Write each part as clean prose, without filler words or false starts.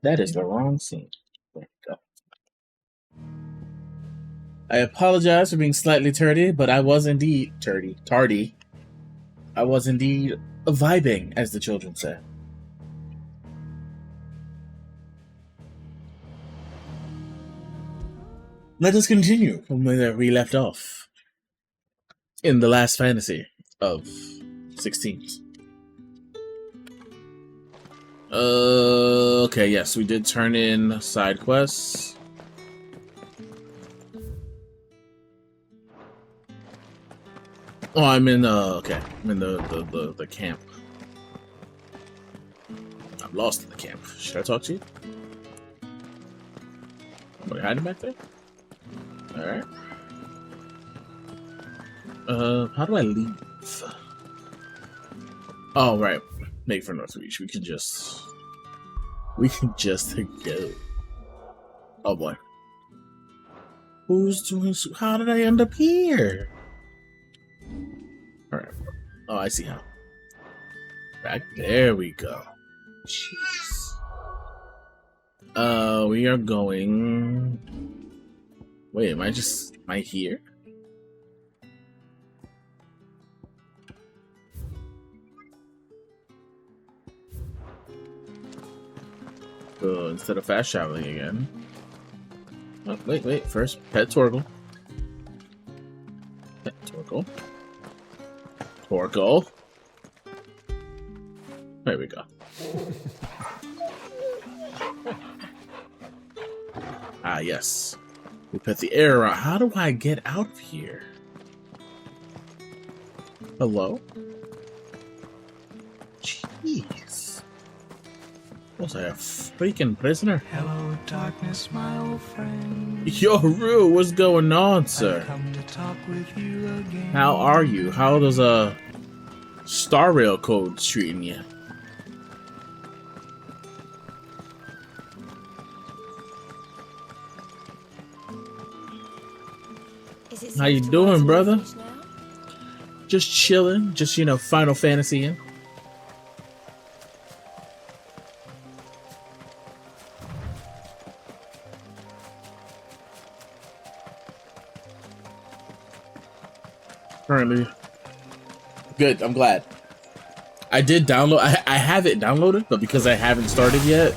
That is the wrong scene. There we go. I apologize for being slightly tardy, but I was indeed tardy. I was indeed vibing, as the children say. Let us continue from where we left off in the last fantasy of 16th. Okay, yes, we did turn in side quests. Oh, I'm in okay. I'm in the camp. I'm lost in the camp. Should I talk to you? Are you hiding back there? Alright. How do I leave? Oh, right. Make for North Reach. We can just go. Oh boy. Who's doing so? How did I end up here? Alright. Oh, I see how. Back there we go. Jeez. We are going. Wait, am I here? So instead of fast traveling again. Oh, wait. First, pet Torgle. Pet Torgle. Torgle. There we go. Ah, yes. We put the air around. How do I get out of here? Hello? Jeez. Was I a freaking prisoner? Hello, darkness, my old friend. Yo, Rue, what's going on, sir? I've come to talk with you again. How are you? How does Star Rail code treating you? How you doing, brother? Just chilling, just Final Fantasying. Currently. Good, I'm glad. I did download, I have it downloaded, but because I haven't started yet,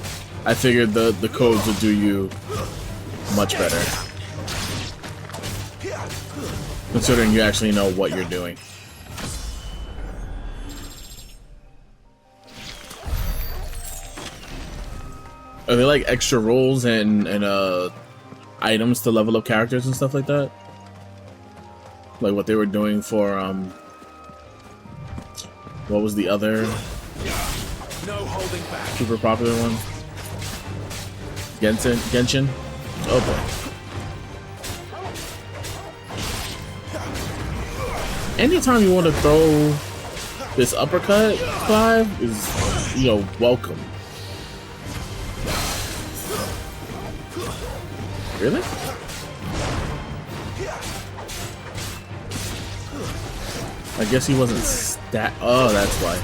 I figured the codes would do you much better. Considering you actually know what you're doing. Are they like extra rolls and items to level up characters and stuff like that? Like what they were doing for what was the other super popular one? Genshin? Oh boy. Anytime you want to throw this uppercut, Clive, is, welcome. Really? I guess he wasn't oh, that's why.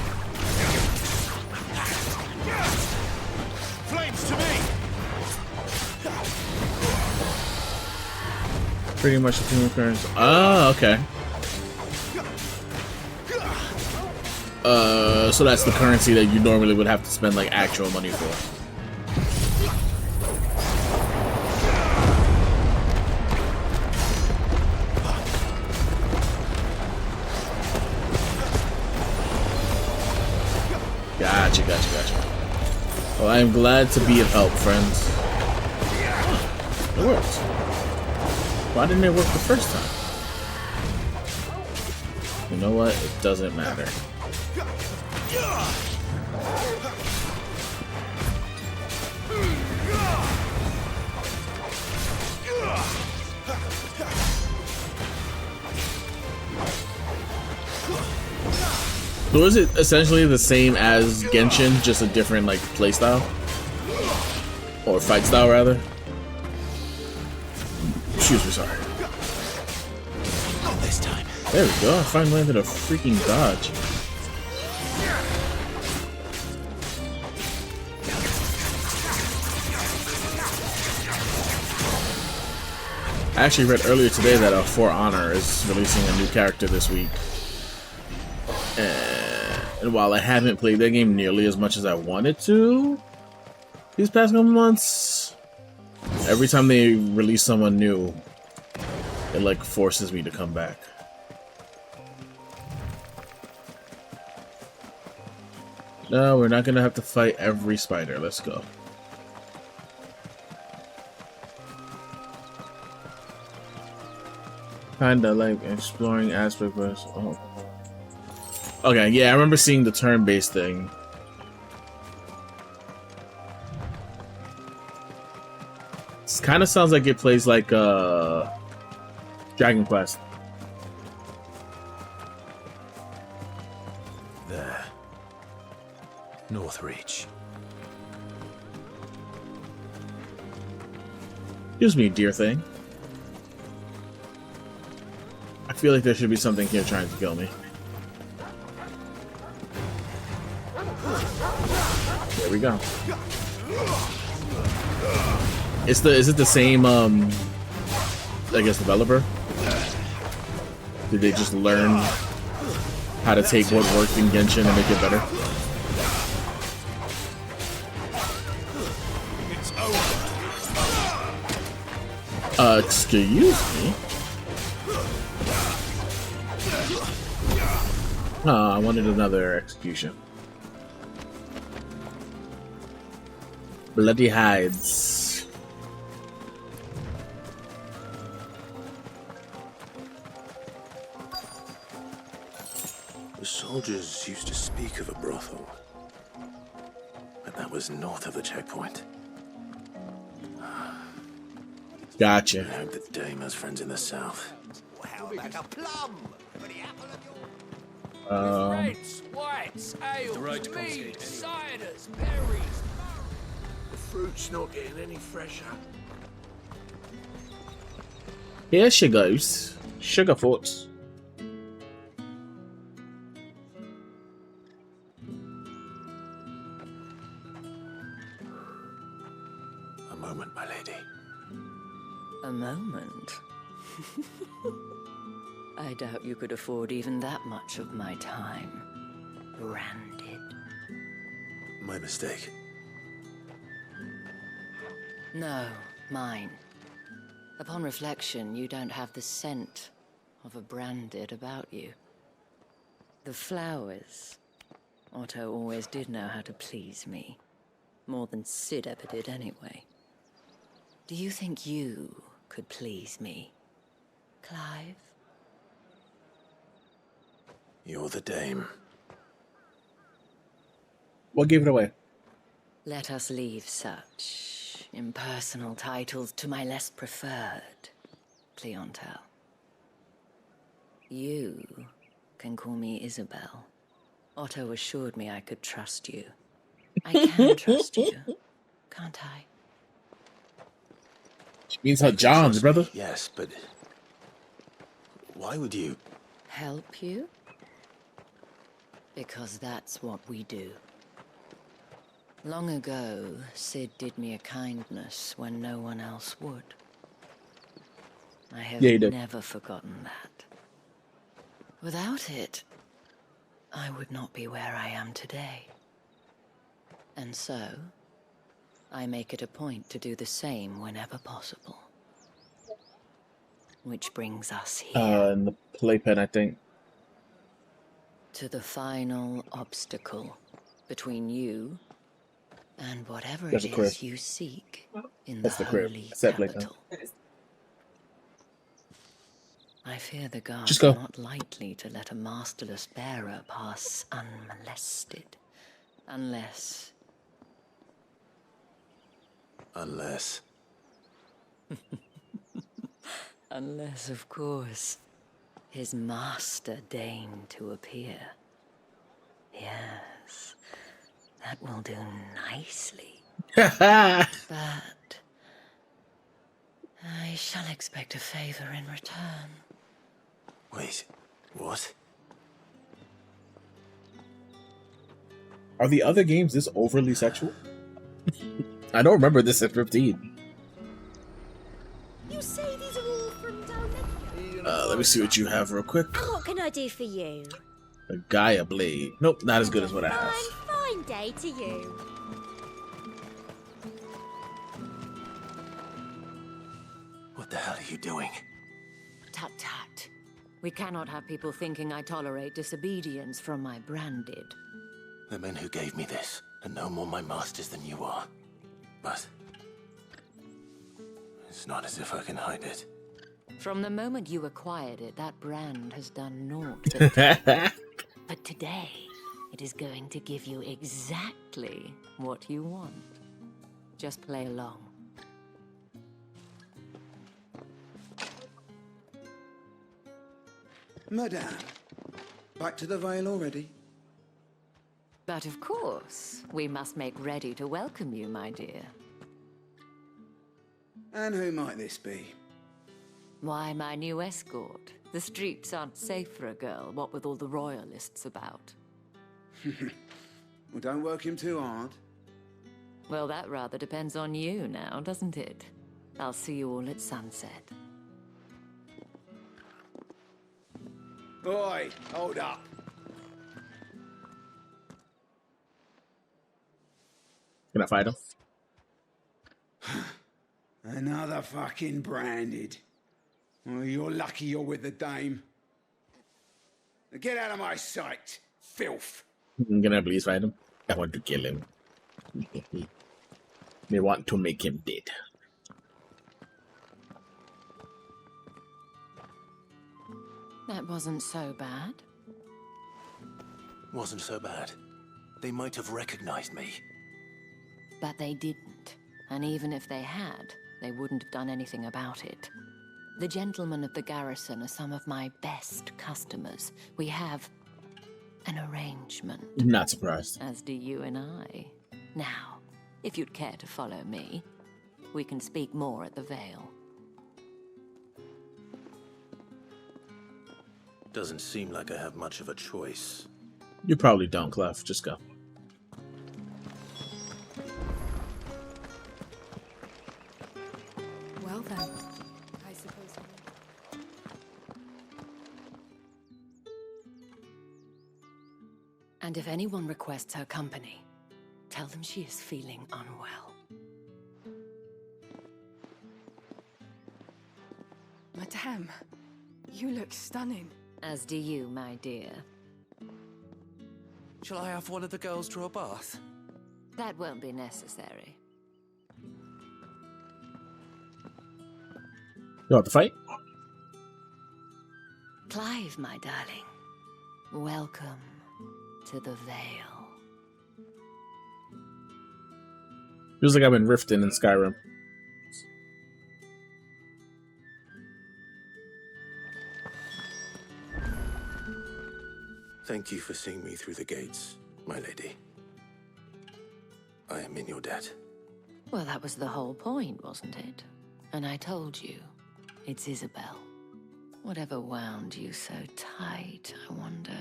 Flames to me. Pretty much the same occurrence. Oh, okay. So that's the currency that you normally would have to spend like actual money for. Gotcha. Well, I am glad to be of help, friends. It worked. Why didn't it work the first time? You know what? It doesn't matter. So is it essentially the same as Genshin, just a different like playstyle? Or fight style rather? Excuse me, sorry. Not this time. There we go, I finally landed a freaking dodge. I actually read earlier today that For Honor is releasing a new character this week. And while I haven't played that game nearly as much as I wanted to these past couple months, every time they release someone new, it like forces me to come back. No, we're not gonna have to fight every spider. Let's go. Kinda like exploring aspect, but oh. Okay, yeah, I remember seeing the turn-based thing. It kind of sounds like it plays like Dragon Quest. There. North Reach. Excuse me, dear thing. I feel like there should be something here trying to kill me. There we go. Is it the same I guess developer? Did they just learn how to take what worked in Genshin and make it better? Excuse me? I wanted another execution. Bloody hides. The soldiers used to speak of a brothel, but that was north of the checkpoint. Gotcha. I hope that Dame has friends in the south. How about a plum? For the apple of your... Reds, whites, ales, mead, ciders, berries. The fruit's not getting any fresher. Here she goes. Sugar thoughts. A moment, my lady. A moment? I doubt you could afford even that much of my time. Branded. My mistake. No, mine. Upon reflection, you don't have the scent of a branded about you. The flowers. Otto always did know how to please me. More than Sid ever did anyway. Do you think you could please me, Clive? You're the Dame. What gave it away? Let us leave such impersonal titles to my less preferred clientele. You can call me Isabel. Otto assured me I could trust you. I can trust you, can't I? She means her John's, brother. Yes, but why would you? Help you? Because that's what we do. Long ago, Sid did me a kindness when no one else would. I have never forgotten that. Without it, I would not be where I am today. And so, I make it a point to do the same whenever possible. Which brings us here. In the playpen, I think. To the final obstacle between you and whatever it is you seek in the holy capital. I fear the guards are not likely to let a masterless bearer pass unmolested. Unless... Unless, of course, his master deigned to appear. Yes, that will do nicely. But I shall expect a favor in return. Wait, what? Are the other games this overly sexual? I don't remember this at 15. You say these are all Let me see what you have real quick. And what can I do for you? A Gaia blade. Nope, not as good as what I have. Fine day to you. What the hell are you doing? Tut tut. We cannot have people thinking I tolerate disobedience from my branded. The men who gave me this are no more my masters than you are. But it's not as if I can hide it. From the moment you acquired it, that brand has done naught. But today, it is going to give you exactly what you want. Just play along. Madame, back to the Vale already? But of course, we must make ready to welcome you, my dear. And who might this be? Why, my new escort. The streets aren't safe for a girl, what with all the royalists about. Well, don't work him too hard. Well, that rather depends on you now, doesn't it? I'll see you all at sunset. Oi, hold up. Can I fight him? Another fucking branded. Well, you're lucky you're with the dame. Now get out of my sight, filth. Can I please fight him? I want to kill him. They want to make him dead. That wasn't so bad. Wasn't so bad. They might have recognized me. But they didn't. And even if they had, they wouldn't have done anything about it. The gentlemen of the garrison are some of my best customers. We have an arrangement. Not surprised. As do you and I. Now, if you'd care to follow me, we can speak more at the Vale. Doesn't seem like I have much of a choice. You probably don't, Clive. Just go. Well then, I suppose. And if anyone requests her company, tell them she is feeling unwell. Madame, you look stunning. As do you, my dear. Shall I have one of the girls draw a bath? That won't be necessary. You want to fight? Clive, my darling. Welcome to the Vale. Feels like I've been rifting in Skyrim. Thank you for seeing me through the gates, my lady. I am in your debt. Well, that was the whole point, wasn't it? And I told you, it's Isabel. Whatever wound you so tight, I wonder.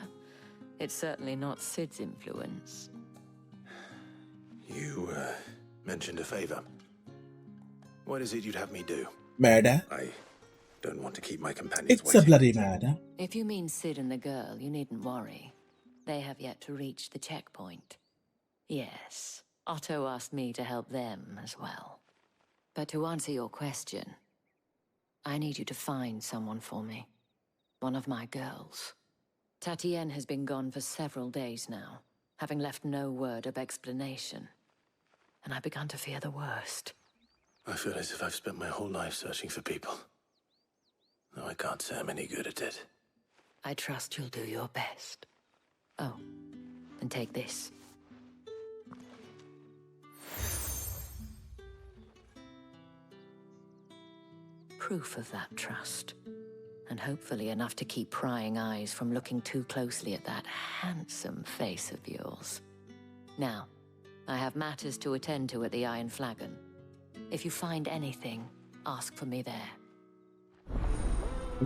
It's certainly not Sid's influence. You, mentioned a favor. What is it you'd have me do? Murder. I don't want to keep my companions It's waiting. a bloody murder. If you mean Sid and the girl, you needn't worry. They have yet to reach the checkpoint. Yes, Otto asked me to help them as well. But to answer your question, I need you to find someone for me. One of my girls. Tatienne has been gone for several days now, having left no word of explanation. And I've begun to fear the worst. I feel as if I've spent my whole life searching for people. Though I can't say I'm any good at it. I trust you'll do your best. Oh, and take this. Proof of that trust. And hopefully enough to keep prying eyes from looking too closely at that handsome face of yours. Now, I have matters to attend to at the Iron Flagon. If you find anything, ask for me there.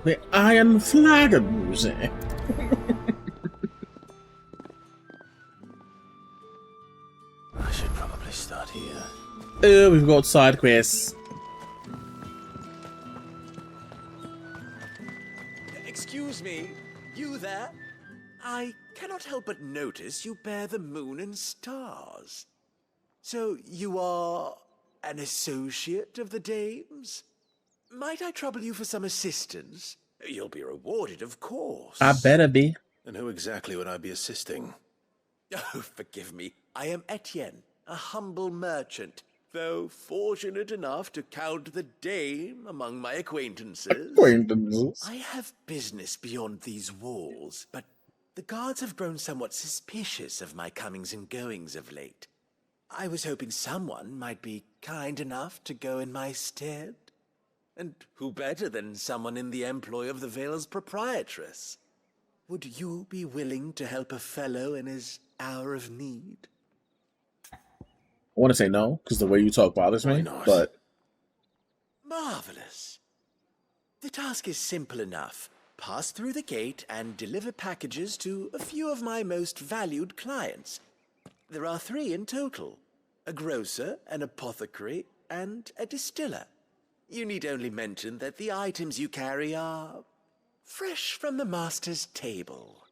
The Iron Flagon music. I should probably start here. Oh, we've got side quests. me. You there? I cannot help but notice you bear the moon and stars. So you are an associate of the dames? Might I trouble you for some assistance? You'll be rewarded, of course. I better be. And who exactly would I be assisting? Oh, forgive me. I am Etienne, a humble merchant, though fortunate enough to count the dame among my acquaintances. I have business beyond these walls, but the guards have grown somewhat suspicious of my comings and goings of late. I was hoping someone might be kind enough to go in my stead. And who better than someone in the employ of the Vale's proprietress? Would you be willing to help a fellow in his hour of need? I want to say no, because the way you talk bothers me, but... Marvelous. The task is simple enough. Pass through the gate and deliver packages to a few of my most valued clients. There are 3 in total. A grocer, an apothecary, and a distiller. You need only mention that the items you carry are fresh from the master's table.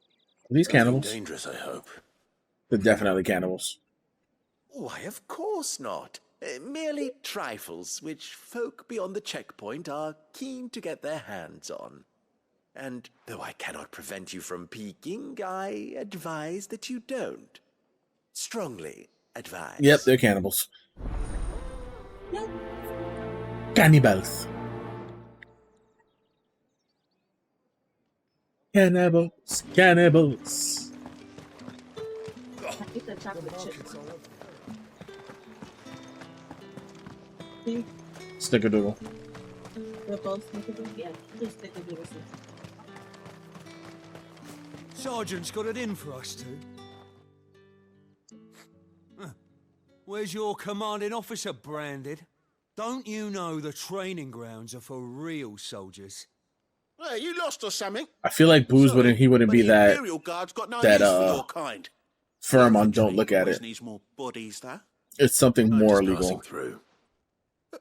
Are these cannibals? Dangerous, I hope. They're definitely cannibals. Why, of course not. Merely trifles which folk beyond the checkpoint are keen to get their hands on. And though I cannot prevent you from peeking, I advise that you don't. Strongly advise. Yep, they're cannibals. Cannibals. Cannibals. Cannibals. Snickerdoodle. Sergeant's got it in for us two. Where's your commanding officer, Branded? Don't you know the training grounds are for real soldiers? Well, you lost or something? I feel like Booze wouldn't be that Imperial Guard's got no use for your kind. firm on don't look at it. Needs more bodies, though. It's something more Just illegal. passing through. I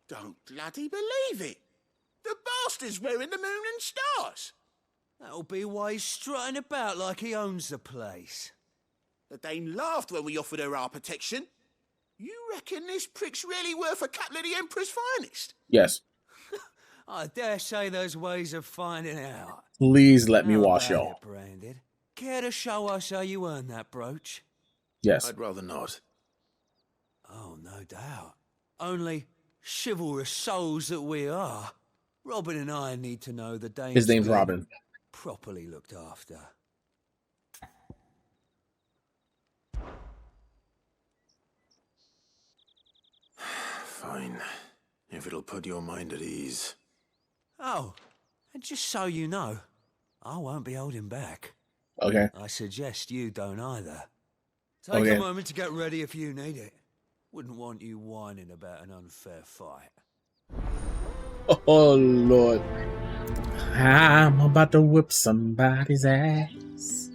don't bloody believe it. The bastard's wearing the moon and stars. That'll be why he's strutting about like he owns the place. The Dane laughed when we offered her our protection. You reckon this prick's really worth a couple of the Emperor's finest? Yes. I dare say there's ways of finding out. Please let me How wash about y'all. it, Branded? Care to show us how you earned that brooch? Yes. I'd rather not. Oh, no doubt. Only chivalrous souls that we are, Robin and I need to know the Dane's His name's been Robin. properly looked after. Fine. If it'll put your mind at ease. Oh, and just so you know, I won't be holding back. Okay. I suggest you don't either. Take Okay. a moment to get ready if you need it. Wouldn't want you whining about an unfair fight. Oh, Lord. I'm about to whip somebody's ass.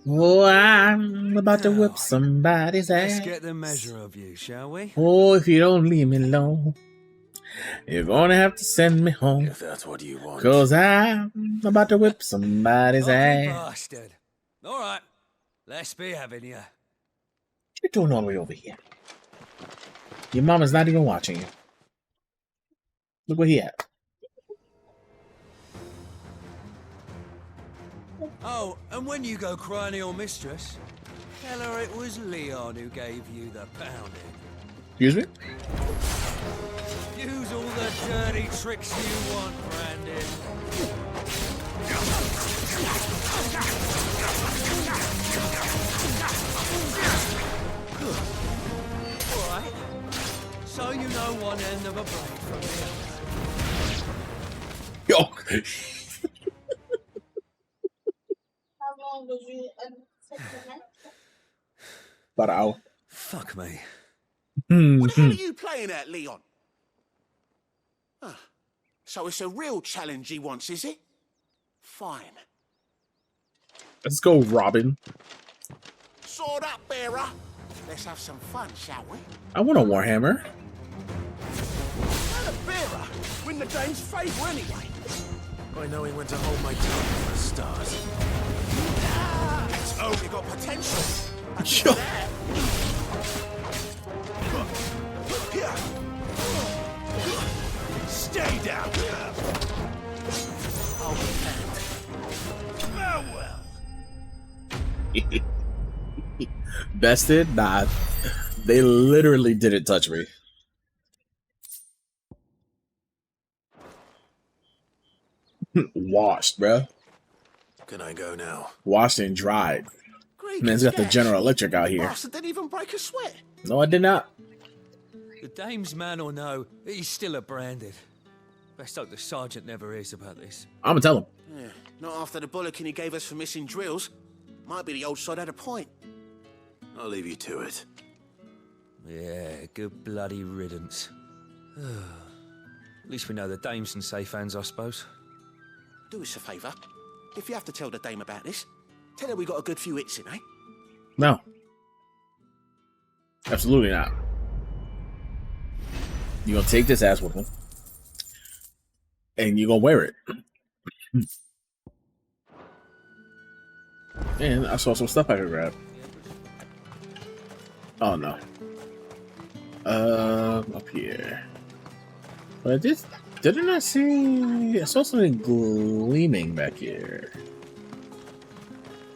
Oh, I'm about to whip somebody's ass. Let's get the measure of you, shall we? Oh, if you don't leave me alone, you're gonna have to send me home. If that's what you want. 'Cause I'm about to whip somebody's Lucky ass. bastard. All right, let's be having you. What you doing all the way over here? Your mama's not even watching you. Look where he at. Oh, and when you go crying to your mistress, tell her it was Leon who gave you the pounding. Excuse me? Use all the dirty tricks you want, Brandon. All right. So you know one end of a blade from the other. Yo. How long was you take the next? About an hour. Fuck me. What the hell are you playing at, Leon? Ah, so it's a real challenge he wants, is it? Fine. Let's go, Robin. Sword up, bearer. Let's have some fun, shall we? I want a Warhammer. Not a bearer. Win the Dane's favour anyway. by knowing when to hold my tongue for a start. It's only got potential. Sure. Stay down. I'll repent. Farewell. Bested? Nah. They literally didn't touch me. Washed, bruh. Can I go now? Washed and dried. Great. Man's got the General Electric out here. Bastard didn't even break a sweat. No, I did not. The dame's man or no, he's still a branded. Best hope the sergeant never hears about this. I'm gonna tell him. Yeah, not after the bollocking he gave us for missing drills. Might be the old sod had a point. I'll leave you to it. Yeah, good bloody riddance. At least we know the dame's in safe hands, I suppose. Do us a favour. If you have to tell the dame about this, tell her we got a good few hits in, eh? No. Absolutely not. You're gonna take this ass whooping and you're gonna wear it. And I saw some stuff I could grab. Oh no. Up here. But didn't I see? I saw something gleaming back here.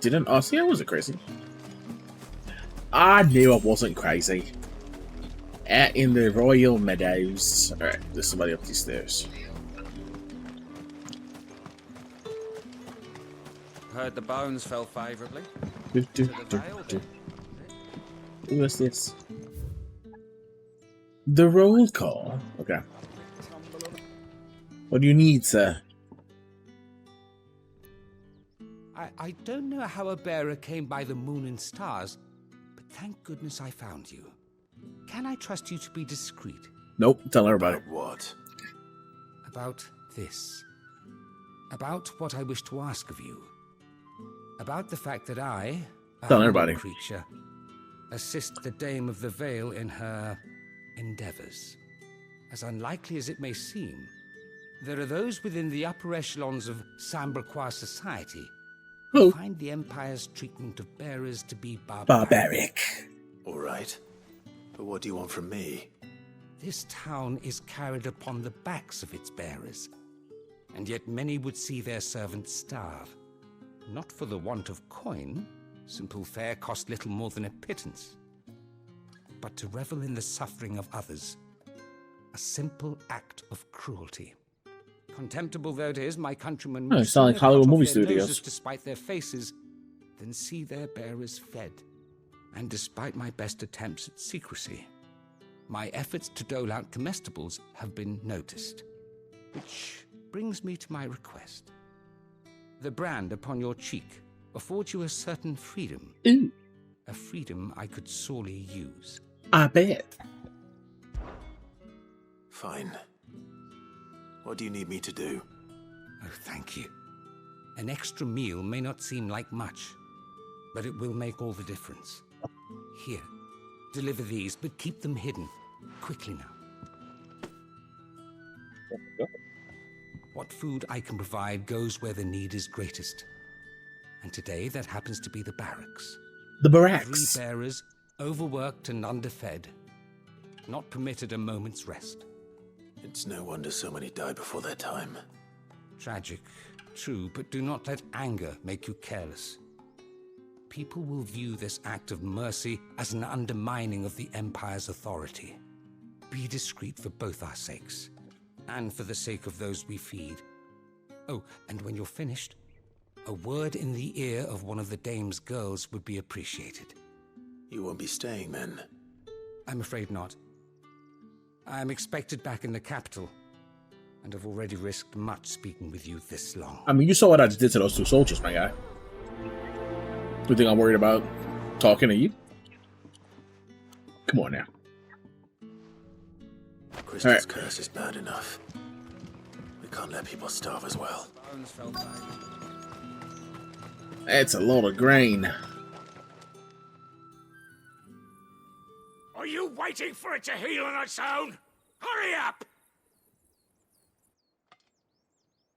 Didn't? Oh, see, I wasn't crazy. I knew I wasn't crazy. In the Royal Meadows. Alright, there's somebody up these stairs. Heard the bones fell favourably. Who is this? The roll call. Okay. What do you need, sir? I don't know how a bearer came by the moon and stars, but thank goodness I found you. Can I trust you to be discreet? Nope, tell everybody. About what? About this. About what I wish to ask of you. About the fact that I, a tell humble everybody. creature, assist the Dame of the Vale in her endeavors. As unlikely as it may seem, there are those within the upper echelons of Samberquois society who find the Empire's treatment of bearers to be barbaric. All right. But what do you want from me? This town is carried upon the backs of its bearers, and yet many would see their servants starve. Not for the want of coin, simple fare cost little more than a pittance, but to revel in the suffering of others, a simple act of cruelty. Contemptible though it is, my countrymen Oh, it's not like Hollywood movie studios. Despite their faces, than see their bearers fed. And despite my best attempts at secrecy, my efforts to dole out comestibles have been noticed. Which brings me to my request. The brand upon your cheek affords you a certain freedom. Ooh. A freedom I could sorely use. I bet. Fine. What do you need me to do? Oh, thank you. An extra meal may not seem like much, but it will make all the difference. Here, deliver these, but keep them hidden. Quickly now. What food I can provide goes where the need is greatest. And today, that happens to be the barracks. The barracks. 3 bearers, overworked and underfed. Not permitted a moment's rest. It's no wonder so many die before their time. Tragic, true, but do not let anger make you careless. People will view this act of mercy as an undermining of the Empire's authority. Be discreet for both our sakes, and for the sake of those we feed. Oh, and when you're finished, a word in the ear of one of the Dame's girls would be appreciated. You won't be staying then? I'm afraid not. I'm expected back in the capital, and I've already risked much speaking with you this long. I mean, you saw what I just did to those 2 soldiers, my guy. Do you think I'm worried about talking to you? Come on now. Crystal's curse is bad enough. We can't let people starve as well. That's a lot of grain. Are you waiting for it to heal on its own? Hurry up!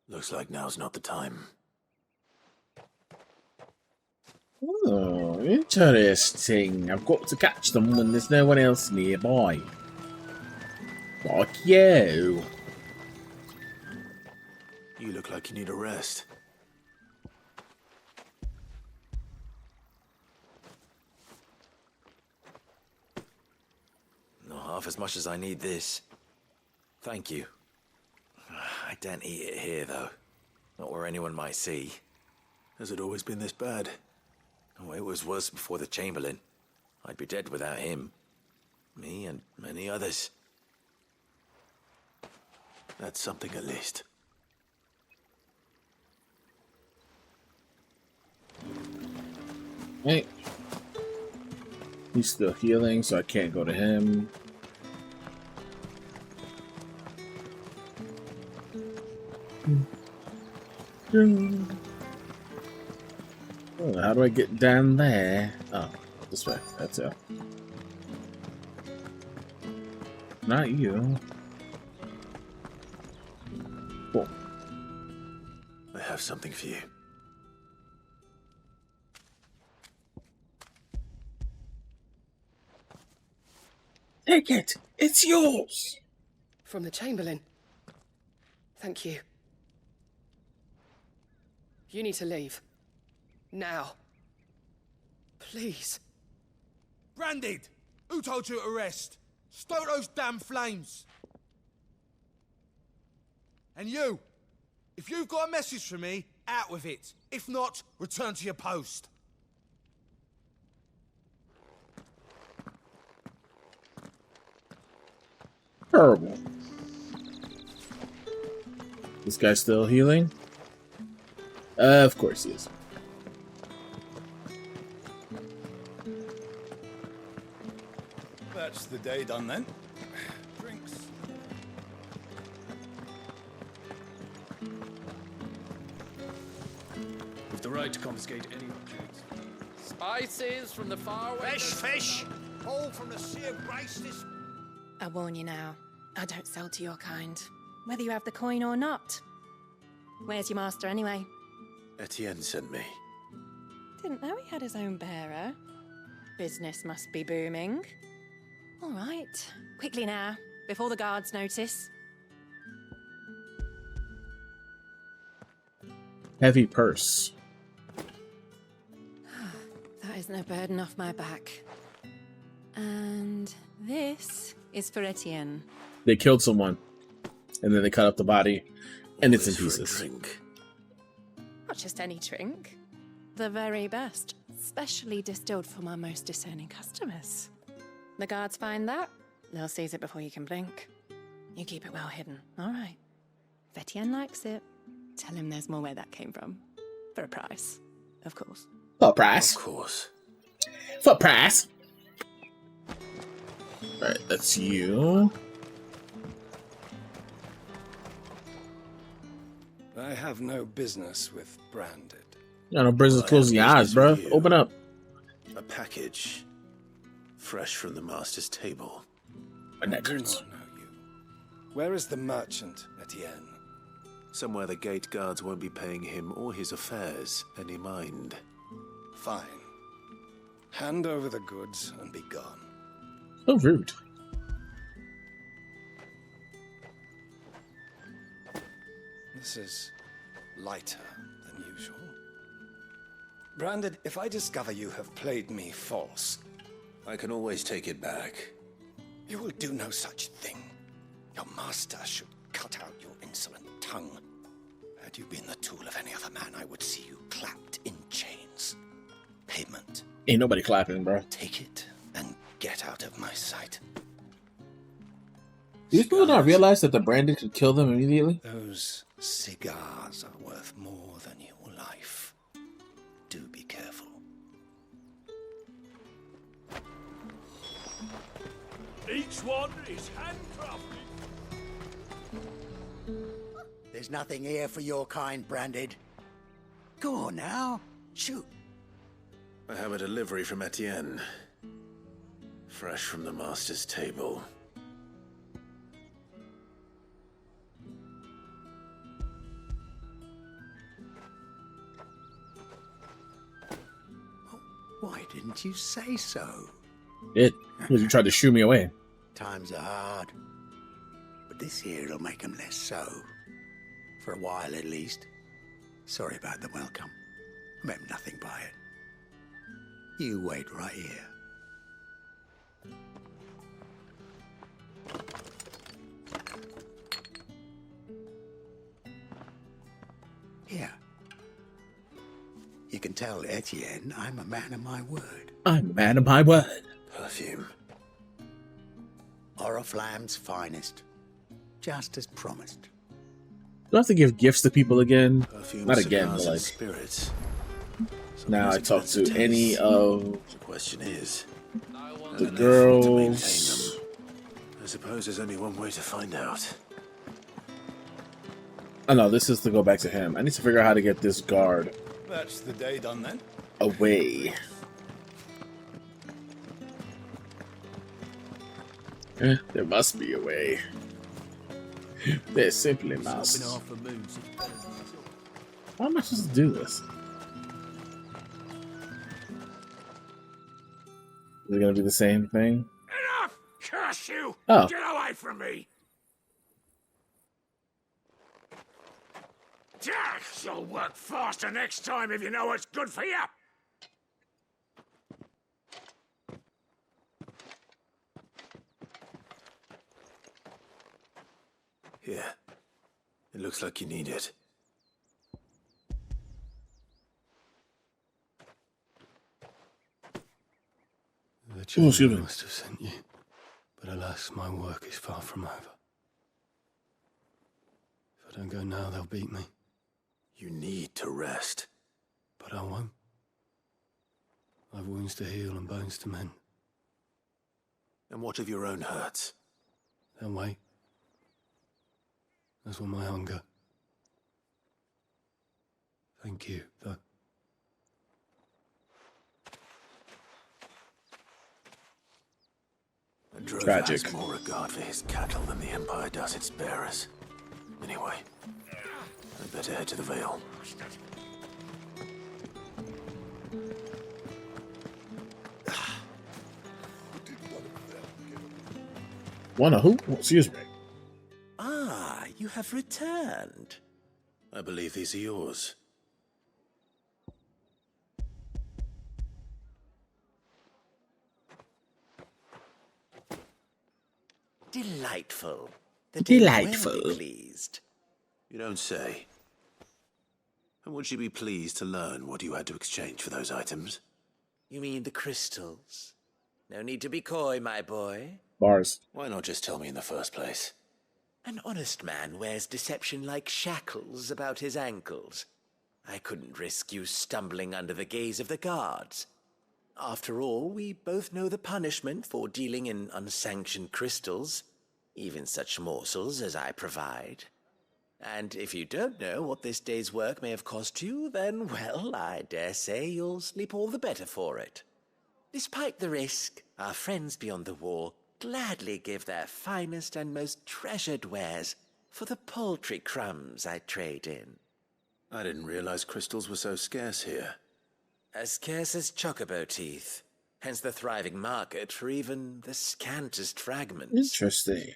Looks like now's not the time. Oh, interesting. I've got to catch them when there's no one else nearby. Like you. You look like you need a rest. Not half as much as I need this. Thank you. I don't eat it here, though. Not where anyone might see. Has it always been this bad? Oh, it was worse before the Chamberlain. I'd be dead without him. Me and many others. That's something at least. Hey. He's still healing, so I can't go to him. Oh, how do I get down there? Oh, this way. That's it. Not you. Cool. I have something for you. Take it! It's yours! From the Chamberlain. Thank you. You need to leave. Now. Please. Branded! Who told you to rest? Stoke those damn flames! And you! If you've got a message for me, out with it. If not, return to your post. Terrible. This guy's still healing? Of course he is. That's the day done then. Drinks. With the right to confiscate any object. Spices from the faraway. Fish! All from the Sea of Grace this. I warn you now, I don't sell to your kind, whether you have the coin or not. Where's your master anyway? Etienne sent me. Didn't know he had his own bearer. Business must be booming. All right, quickly now, before the guards notice. Heavy purse. That is no burden off my back. And this is for Etienne. They killed someone, and then they cut up the body, and it's in pieces. Not just any drink. The very best, specially distilled for my most discerning customers. The guards find that, they'll seize it before you can blink. You keep it well hidden, all right. If Etienne likes it, tell him there's more where that came from. For a price, of course. For a price? Of course. For a price? Alright, that's you. I have no business with Branded. Yeah, no business closing your eyes, bro. Open up. A package. Fresh from the master's table. I do not know you. Where is the merchant, Etienne? Somewhere the gate guards won't be paying him or his affairs any mind. Fine. Hand over the goods and be gone. So rude. This is lighter than usual. Branded, if I discover you have played me false... I can always take it back. You will do no such thing. Your master should cut out your insolent tongue. Had you been the tool of any other man, I would see you clapped in chains. Payment. Ain't nobody clapping, bro. Take it and get out of my sight. Do these people not realize that the Branded could kill them immediately? Those cigars are worth more than your life. Do be careful. Each one is handcrafted. There's nothing here for your kind, Branded. Go on now. Shoot. I have a delivery from Etienne. Fresh from the master's table. Why didn't you say so? Because you tried to shoo me away. Times are hard. But this here'll make 'em less so. For a while, at least. Sorry about the welcome. I meant nothing by it. You wait right here. Here. You can tell Etienne I'm a man of my word. I'm a man of my word. Perfume. Oriflamme's finest. Just as promised. Do I have to give gifts to people again? Perfume, Not again, but cigars, and like... spirits. Now I talk to any of The question is, the girls. I suppose there's only one way to find out. Oh no, this is to go back to him. I need to figure out how to get this guard That's the day done then. away. There must be a way. There simply must. How am I supposed to do this? Is it gonna be the same thing? Enough! Curse you! Oh. Get away from me! You'll work faster next time if you know what's good for you! Here. It looks like you need it. The children must have sent you, but alas, my work is far from over. If I don't go now, they'll beat me. You need to rest. But I won't. I've wounds to heal and bones to mend. And what of your own hurts? They'll wait. As will my hunger. Thank you, though. A drover Tragic. has more regard for his cattle than the Empire does its bearers. Anyway, I'd better head to the Vale. Wanna who? Excuse me. Ah, you have returned. I believe these are yours. Delightful. The Dame will be pleased. You don't say. And would she be pleased to learn what you had to exchange for those items? You mean the crystals? No need to be coy, my boy. Bars. Why not just tell me in the first place? An honest man wears deception like shackles about his ankles. I couldn't risk you stumbling under the gaze of the guards. After all, we both know the punishment for dealing in unsanctioned crystals, even such morsels as I provide. And if you don't know what this day's work may have cost you, then, well, I dare say you'll sleep all the better for it. Despite the risk, our friends beyond the wall gladly give their finest and most treasured wares for the paltry crumbs I trade in. I didn't realize crystals were so scarce here. As scarce as chocobo teeth, hence the thriving market for even the scantest fragments. Interesting.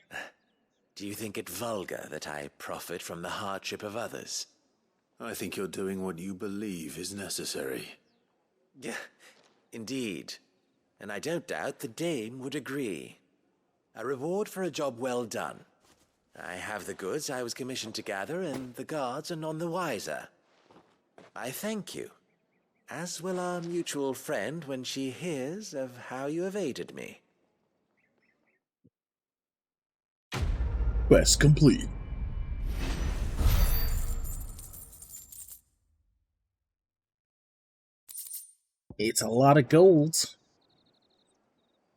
Do you think it vulgar that I profit from the hardship of others? I think you're doing what you believe is necessary. Yeah, indeed. And I don't doubt the Dame would agree. A reward for a job well done. I have the goods I was commissioned to gather, and the guards are none the wiser. I thank you, as will our mutual friend when she hears of how you have aided me. Quest complete. It's a lot of gold.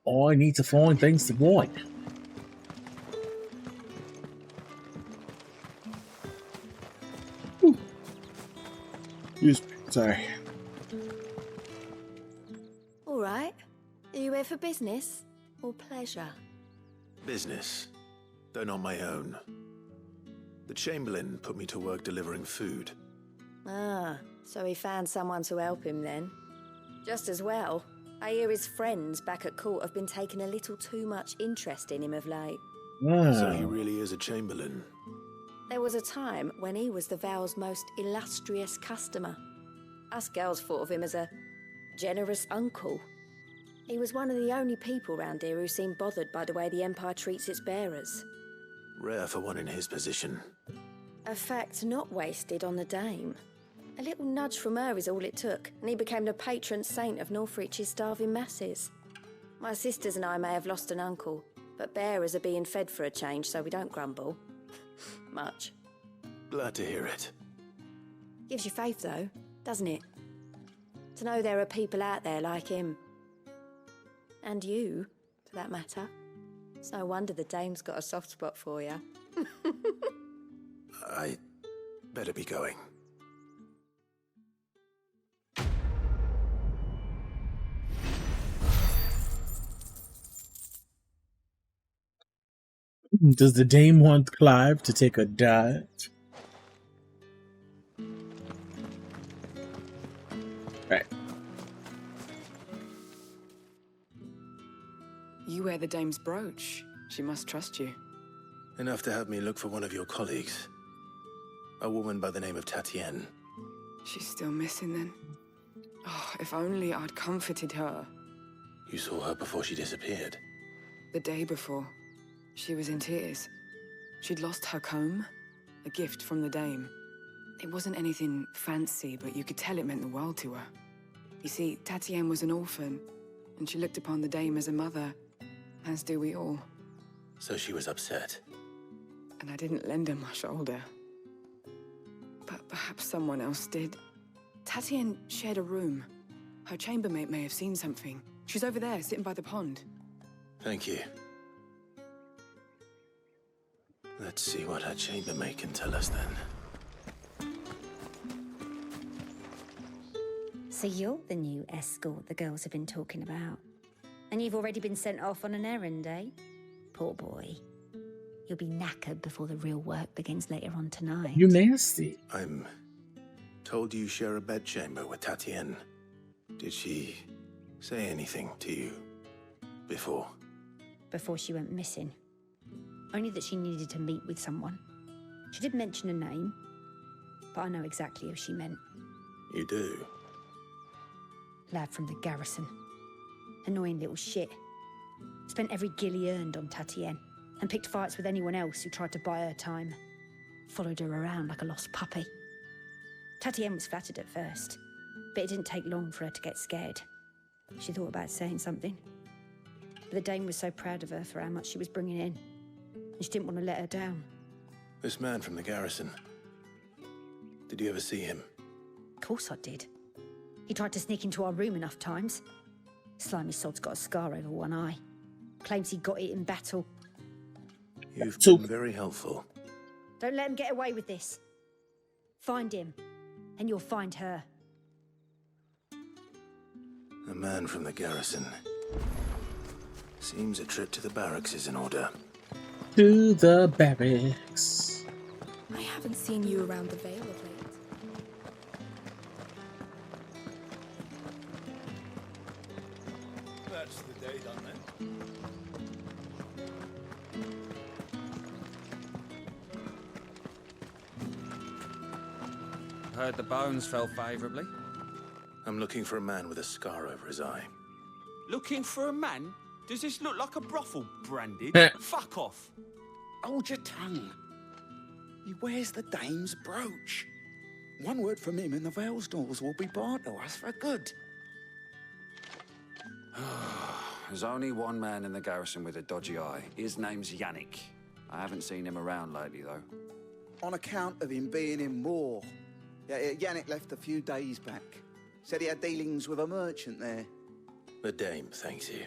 All I need to find things to want. Whew. Excuse me. Sorry. All right. Are you here for business or pleasure? Business, though not my own. The Chamberlain put me to work delivering food. Ah, so he found someone to help him then. Just as well. I hear his friends back at court have been taking a little too much interest in him of late. So he really is a chamberlain. There was a time when he was the Vows' most illustrious customer. Us girls thought of him as a generous uncle. He was one of the only people round here who seemed bothered by the way the Empire treats its bearers. Rare for one in his position. A fact not wasted on the dame. A little nudge from her is all it took, and he became the patron saint of Northreach's starving masses. My sisters and I may have lost an uncle, but bearers are being fed for a change, so we don't grumble. Much. Glad to hear it. Gives you faith, though, doesn't it? To know there are people out there like him. And you, for that matter. It's no wonder the dame's got a soft spot for you. I better be going. Does the dame want Clive to take a dive? Right. You wear the dame's brooch. She must trust you. Enough to have me look for one of your colleagues. A woman by the name of Tatienne. She's still missing then? Oh, if only I'd comforted her. You saw her before she disappeared. The day before. She was in tears. She'd lost her comb, a gift from the dame. It wasn't anything fancy, but you could tell it meant the world to her. You see, Tatienne was an orphan, and she looked upon the dame as a mother, as do we all. So she was upset. And I didn't lend her my shoulder. But perhaps someone else did. Tatienne shared a room. Her chambermaid may have seen something. She's over there, sitting by the pond. Thank you. Let's see what her chambermaid can tell us then. So you're the new escort the girls have been talking about. And you've already been sent off on an errand, eh? Poor boy. You'll be knackered before the real work begins later on tonight. You nasty. I'm told you share a bedchamber with Tatienne. Did she say anything to you before? Before she went missing. Only that she needed to meet with someone. She did mention a name, but I know exactly who she meant. You do? Lad from the garrison. Annoying little shit. Spent every gil he earned on Tatienne, and picked fights with anyone else who tried to buy her time. Followed her around like a lost puppy. Tatienne was flattered at first, but it didn't take long for her to get scared. She thought about saying something. But the dame was so proud of her for how much she was bringing in, and she didn't want to let her down. This man from the garrison. Did you ever see him? Of course I did. He tried to sneak into our room enough times. Slimy sod's got a scar over one eye. Claims he got it in battle. You've been very helpful. Don't let him get away with this. Find him, and you'll find her. A man from the garrison. Seems a trip to the barracks is in order. To the barracks. I haven't seen you around the Vale of late. That's the day done then. Heard the bones fell favourably. I'm looking for a man with a scar over his eye. Looking for a man? Does this look like a brothel, Branded? Fuck off. Hold your tongue. He wears the dame's brooch. One word from him and the Vales doors will be barred to us for good. There's only one man in the garrison with a dodgy eye. His name's Yannick. I haven't seen him around lately, though. On account of him being in war. Yeah, Yannick left a few days back. Said he had dealings with a merchant there. The dame thanks you.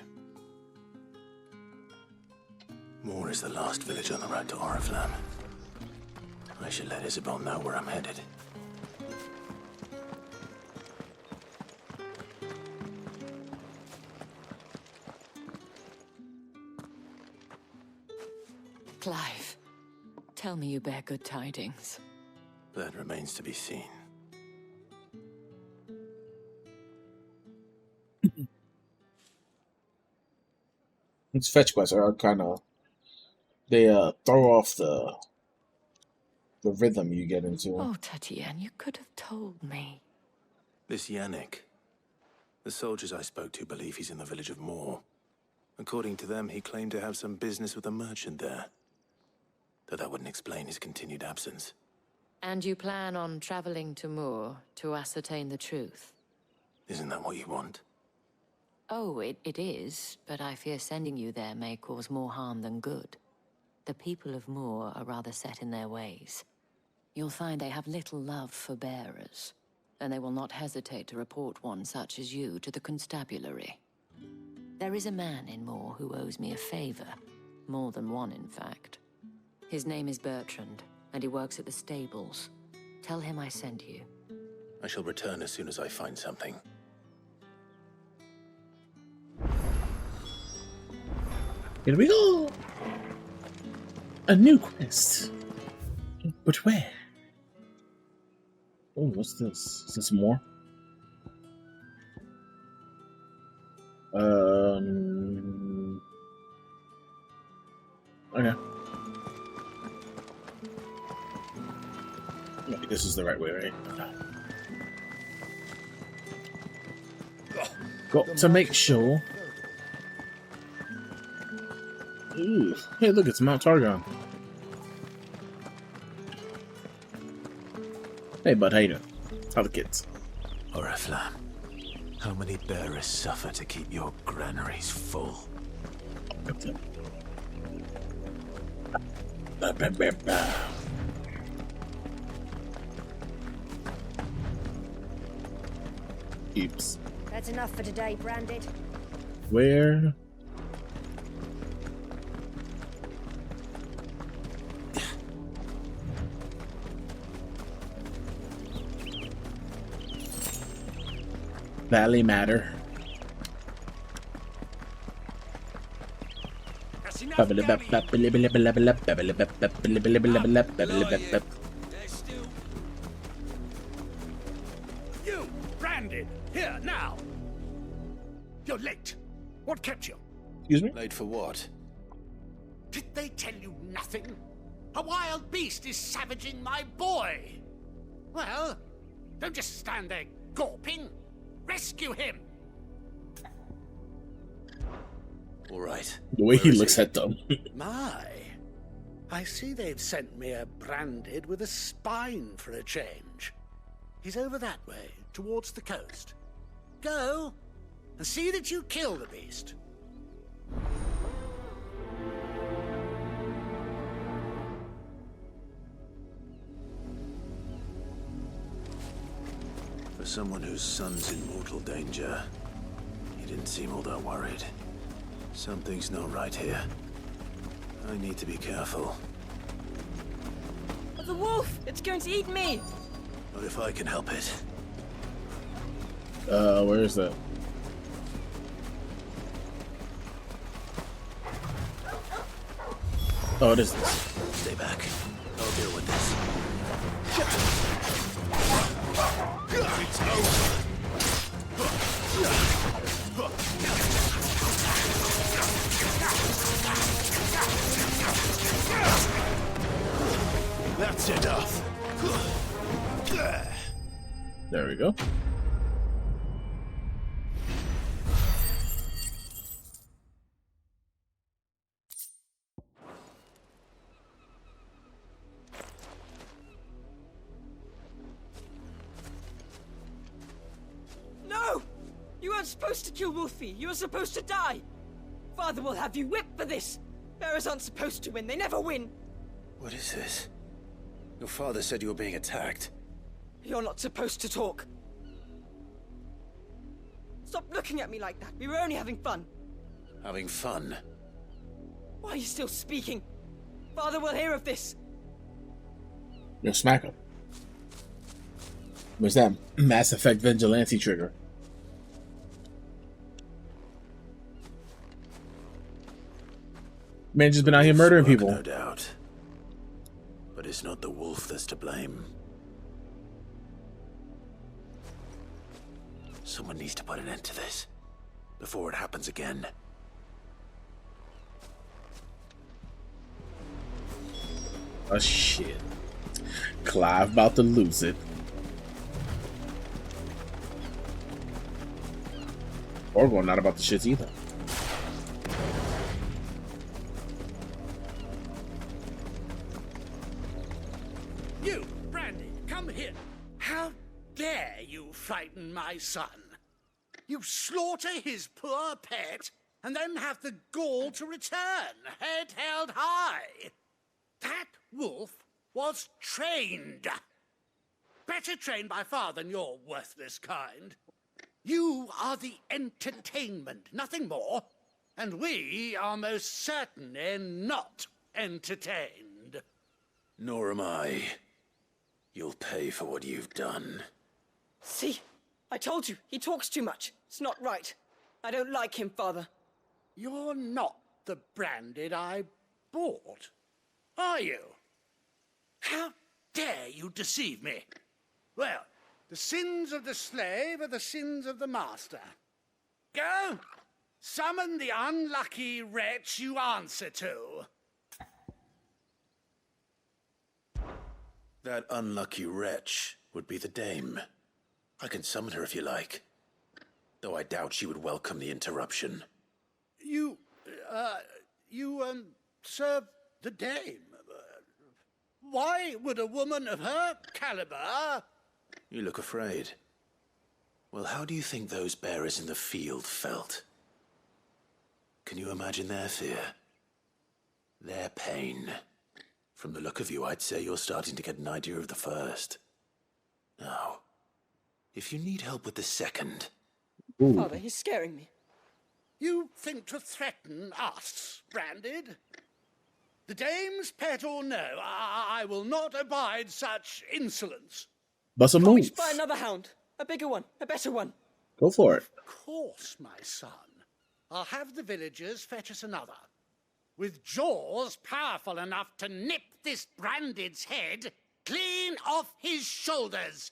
Moor is the last village on the road to Oriflamme. I should let Isabel know where I'm headed. Clive, tell me you bear good tidings. That remains to be seen. These fetch quests are kind of they throw off the rhythm you get into. Oh, Tatienne, you could have told me. This Yannick. The soldiers I spoke to believe he's in the village of Moor. According to them, he claimed to have some business with a merchant there. Though that wouldn't explain his continued absence. And you plan on traveling to Moor to ascertain the truth? Isn't that what you want? Oh, it is, but I fear sending you there may cause more harm than good. The people of Moor are rather set in their ways. You'll find they have little love for bearers, and they will not hesitate to report one such as you to the constabulary. There is a man in Moor who owes me a favor. More than one, in fact. His name is Bertrand, and he works at the stables. Tell him I sent you. I shall return as soon as I find something. Here we go! A new quest! But where? Oh, what's this? Is this more? Okay. Maybe this is the right way, right? Okay. Got to make sure. Ooh, hey, look, it's Mount Targon. Hey, bud, how you doing? How the kids? Oriflamme, how many bearers suffer to keep your granaries full? Oops. That's enough for today, Branded. Where? Valley Matter. You, Branded, here, now! You're late. What kept you? Excuse me? Late for what? Did they tell you nothing? A wild beast is savaging my boy! Well, don't just stand there gawping. Rescue him! All right. The way he looks at them. My, I see they've sent me a Branded with a spine for a change. He's over that way, towards the coast. Go, and see that you kill the beast. For someone whose son's in mortal danger, he didn't seem all that worried. Something's not right here. I need to be careful. The wolf! It's going to eat me! Not if I can help it. Where is that? Oh, it is this. Stay back. I'll deal with this. It's over. That's enough. There we go. No! You weren't supposed to kill Wolfie. You were supposed to die. Father will have you whipped for this. Bearers aren't supposed to win. They never win. What is this? Your father said you were being attacked. You're not supposed to talk. Stop looking at me like that. We were only having fun. Having fun? Why are you still speaking? Father will hear of this. Yo, smack him. Where's that Mass Effect Vigilante trigger? Man just been out here murdering people. No doubt. But it's not the wolf that's to blame. Someone needs to put an end to this before it happens again. Oh shit. Clive about to lose it. Orgo not about the shits either. You, Brandy, come here. How dare you frighten my son? You slaughter his poor pet and then have the gall to return, head held high. That wolf was trained. Better trained by far than your worthless kind. You are the entertainment, nothing more. And we are most certainly not entertained. Nor am I. You'll pay for what you've done. See? I told you, he talks too much. It's not right. I don't like him, Father. You're not the Branded I bought, are you? How dare you deceive me? Well, the sins of the slave are the sins of the master. Go! Summon the unlucky wretch you answer to. That unlucky wretch would be the dame. I can summon her if you like. Though I doubt she would welcome the interruption. You serve the dame. Why would a woman of her caliber... You look afraid. Well, how do you think those bearers in the field felt? Can you imagine their fear? Their pain? From the look of you, I'd say you're starting to get an idea of the first. Now, if you need help with the second... Ooh. Father, he's scaring me. You think to threaten us, Branded? The dame's pet or no, I will not abide such insolence. Bust a move. We should buy another hound. A bigger one. A better one. Go for it. Of course, my son. I'll have the villagers fetch us another. With jaws powerful enough to nip this Branded's head clean off his shoulders.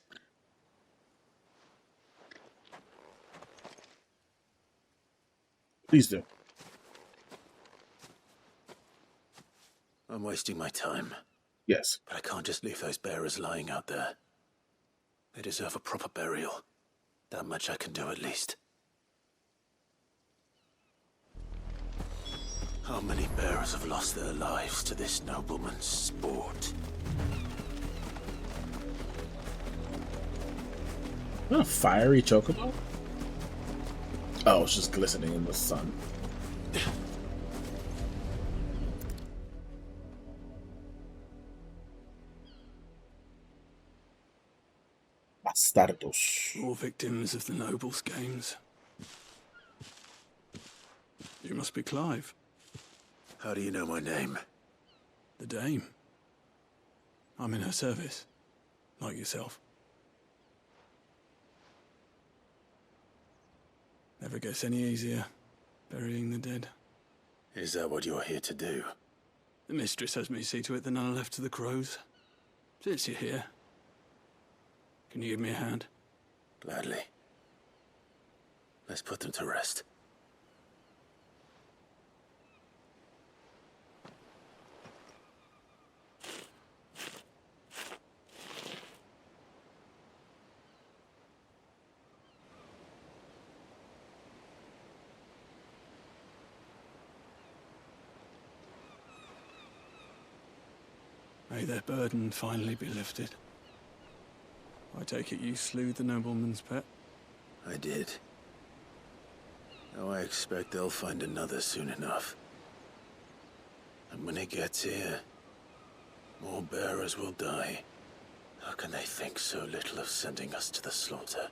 Please do. I'm wasting my time. Yes. But I can't just leave those bearers lying out there. They deserve a proper burial. That much I can do at least. How many bearers have lost their lives to this nobleman's sport? Not a fiery chocobo? Oh, it's just glistening in the sun. Bastardos. All victims of the nobles' games. You must be Clive. How do you know my name? The dame. I'm in her service, like yourself. Never gets any easier, burying the dead. Is that what you're here to do? The mistress has me see to it that none are left to the crows. Since you're here, can you give me a hand? Gladly. Let's put them to rest. May their burden finally be lifted. I take it you slew the nobleman's pet? I did. Now I expect they'll find another soon enough. And when it gets here, more bearers will die. How can they think so little of sending us to the slaughter?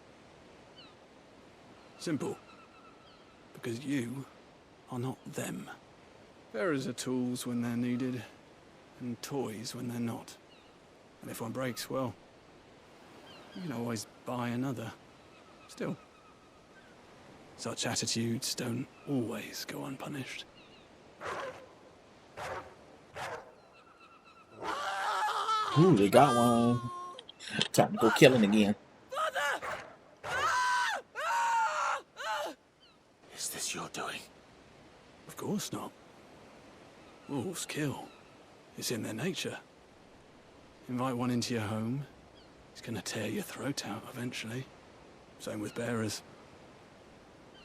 Simple. Because you are not them. Bearers are tools when they're needed, and toys when they're not. And if one breaks, well, you can always buy another. Still, such attitudes don't always go unpunished. Ooh, they got one. Time to go killing again. Is this your doing? Of course not. Wolves kill. It's in their nature. Invite one into your home, he's gonna tear your throat out eventually. Same with bearers.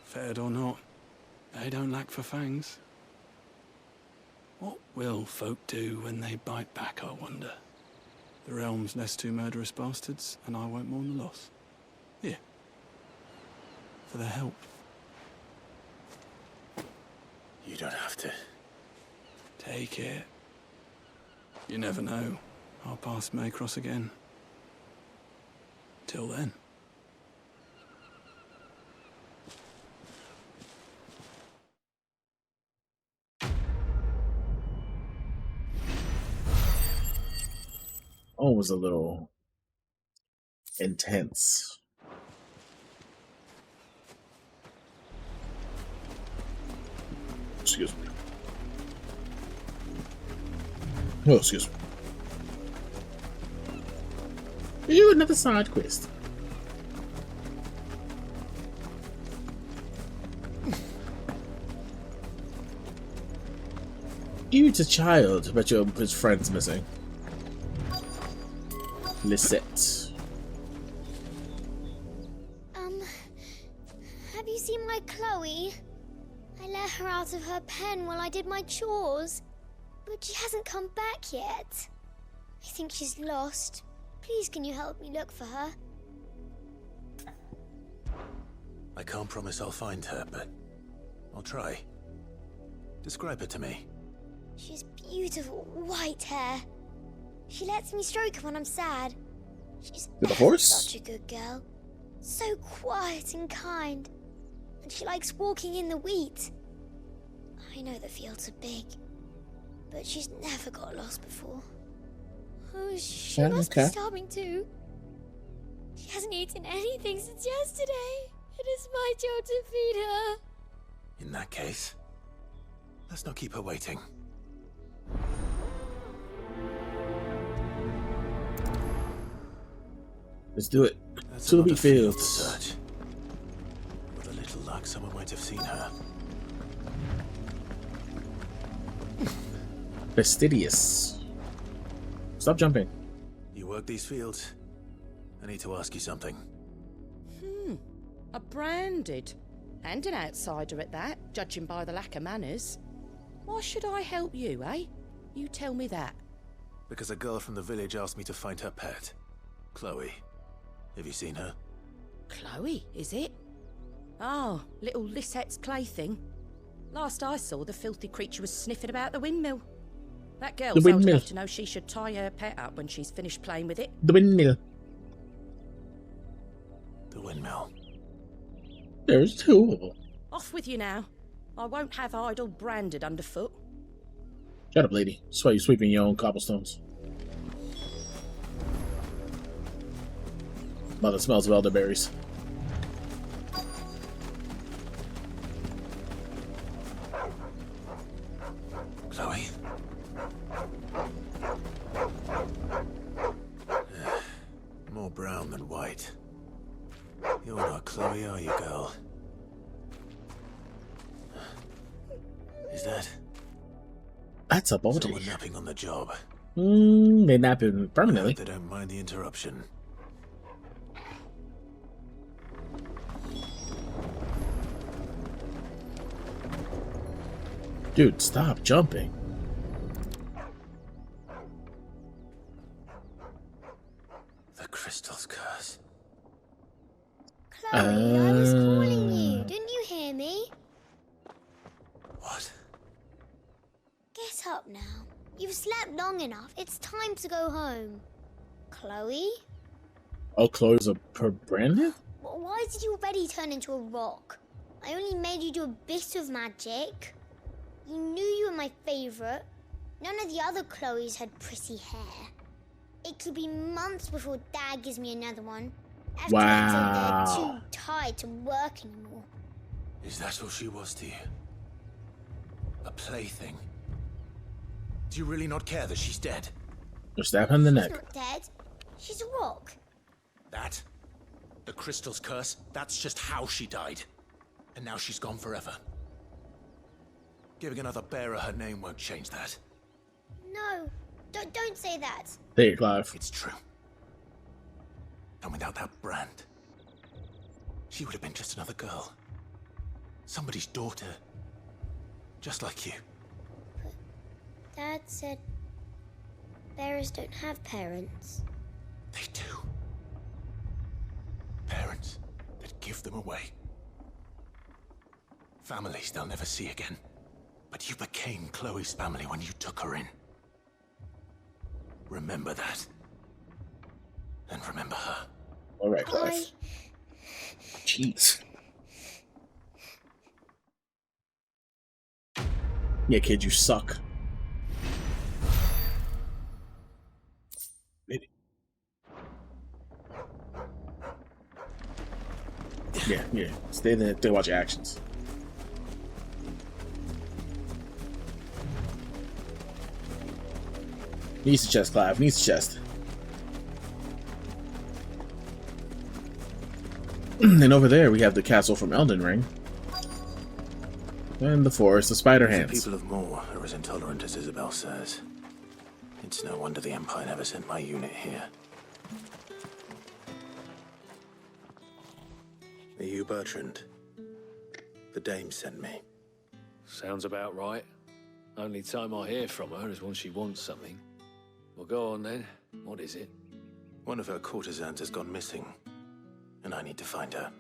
Fed or not, they don't lack for fangs. What will folk do when they bite back, I wonder? The realm's less two murderous bastards, and I won't mourn the loss. Here. For their help. You don't have to. Take it. You never know. Our paths may cross again. Till then. Oh, it was a little intense. Excuse me. Oh, excuse me. You another side quest. You's a child, but his friend's missing. Lisette. Have you seen my Chloe? I let her out of her pen while I did my chores, but she hasn't come back yet. I think she's lost. Please, can you help me look for her? I can't promise I'll find her, but I'll try. Describe her to me. She has beautiful white hair. She lets me stroke her when I'm sad. She's With a horse? such a good girl. So quiet and kind. And she likes walking in the wheat. I know the fields are big, but she's never got lost before. Oh, she must be starving too. She hasn't eaten anything since yesterday. It is my job to feed her. In that case, let's not keep her waiting. Let's do it. That's To the another wheat field to fields. search. With a little luck, someone might have seen her. Fastidious. Stop jumping. You work these fields? I need to ask you something. A branded. And an outsider at that, judging by the lack of manners. Why should I help you, eh? You tell me that. Because a girl from the village asked me to find her pet. Chloe. Have you seen her? Chloe, is it? Oh, little Lisette's plaything. Last I saw, the filthy creature was sniffing about the windmill. That girl's The old windmill. enough to know she should tie her pet up when she's finished playing with it. The windmill. The windmill. There's two of them. Off with you now. I won't have idle branded underfoot. Shut up, lady. That's why you're sweeping your own cobblestones. Mother smells of elderberries. Chloe? More brown than white. You're not Chloe, are you, girl? Is that? That's a body. Someone napping on the job. They nap him permanently. They don't mind the interruption. Dude, stop jumping. The crystal's curse. Chloe, I was calling you. Didn't you hear me? What? Get up now. You've slept long enough. It's time to go home. Chloe? Oh, Chloe's a branded? Why did you already turn into a rock? I only made you do a bit of magic. You knew you were my favorite. None of the other Chloes had pretty hair. It could be months before Dad gives me another one. After Wow. they're too tired to work anymore. Is that all she was to you? A plaything? Do you really not care that she's dead? Just stab her in the She's neck. not dead. She's a rock. That? The crystal's curse? That's just how she died. And now she's gone forever. Giving another bearer her name won't change that. No, Don't say that. There, Clive. It's true. And without that brand, she would have been just another girl. Somebody's daughter. Just like you. But Dad said bearers don't have parents. They do. Parents that give them away. Families they'll never see again. But you became Chloe's family when you took her in. Remember that. And remember her. All right, Clive. Jeez. Yeah, kid, you suck. Maybe. Yeah. Stay there. Stay watch your actions. Needs the chest, Clive. Needs the chest. And over there we have the castle from Elden Ring. And the forest of spider hands. The people of Moor are as intolerant as Isabel says. It's no wonder the Empire never sent my unit here. Are you Bertrand? The dame sent me. Sounds about right. Only time I hear from her is when she wants something. Well, go on then. What is it? One of her courtesans has gone missing, and I need to find her.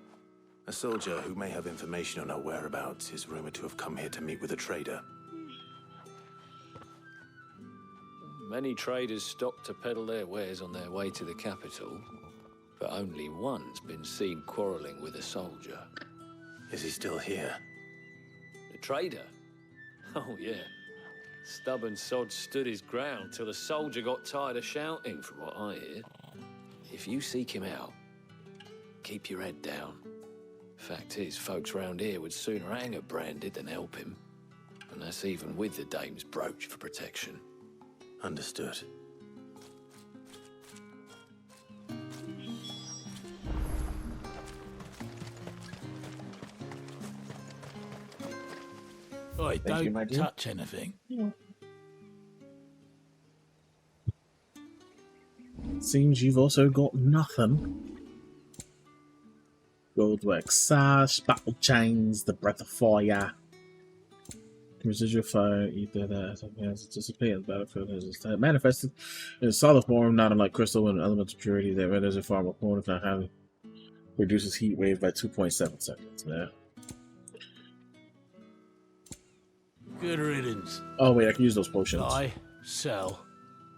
A soldier who may have information on her whereabouts is rumored to have come here to meet with a trader. Many traders stop to peddle their wares on their way to the capital, but only one's been seen quarreling with a soldier. Is he still here? The trader? Oh, yeah. Stubborn sod stood his ground till the soldier got tired of shouting, from what I hear. If you seek him out, keep your head down. Fact is, folks round here would sooner hang a branded than help him. And that's even with the dame's brooch for protection. Understood. Oi, don't touch anything. Yeah. Seems you've also got nothing. Goldwork sash, battle chains, the breath of fire. Residual fire, either that something has dissipated on the battlefield as manifested in a solid form, not unlike crystal and elements of purity that renders a far more potent, if not highly reduces heat wave by 2.7 seconds. Yeah. Good riddance. Oh wait, I can use those potions. Buy, sell,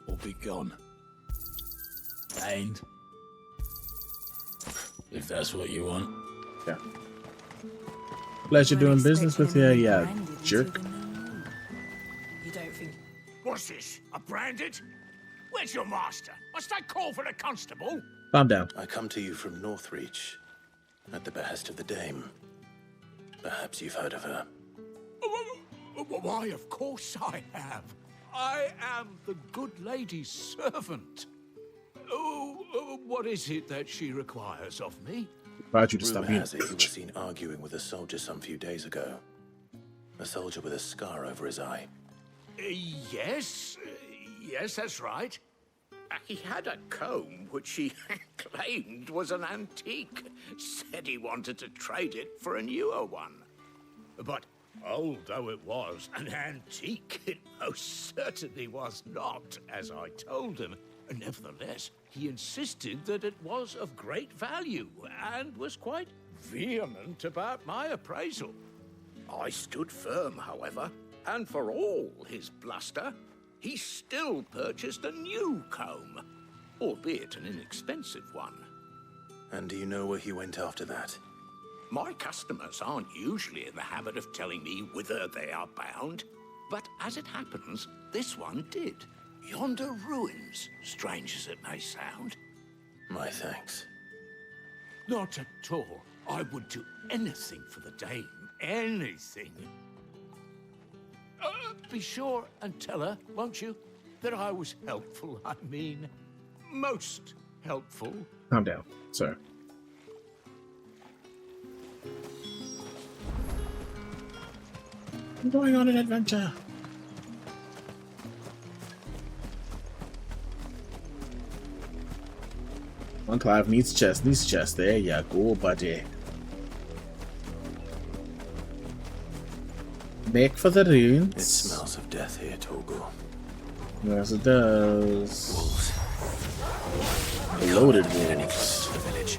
or be gone. And if that's what you want. Yeah. Pleasure doing business with you, yeah, jerk. You don't think... What's this? A branded? Where's your master? Must I call for the constable? Calm down. I come to you from Northreach, at the behest of the dame. Perhaps you've heard of her. Why, of course I have. I am the good lady's servant. What is it that she requires of me? Why'd you just stop Rumor being has it you were seen arguing with a soldier some few days ago. A soldier with a scar over his eye. Yes, that's right. He had a comb which he claimed was an antique. Said he wanted to trade it for a newer one. But old though it was, an antique it most certainly was not, as I told him. Nevertheless, he insisted that it was of great value and was quite vehement about my appraisal. I stood firm, however, and for all his bluster, he still purchased a new comb, albeit an inexpensive one. And do you know where he went after that? My customers aren't usually in the habit of telling me whither they are bound, but as it happens, this one did. Yonder ruins, strange as it may sound. My thanks. Not at all. I would do anything for the dame. Anything. Be sure and tell her, won't you, that I was helpful. I mean, most helpful. Calm down, sir. I'm going on an adventure. Come on, Clive. Needs chest. Needs chest. There you go, buddy. Make for the ruins. It smells of death here, Torgor. Yes, it does. Wolves. Loaded Any wolves. closer to the village.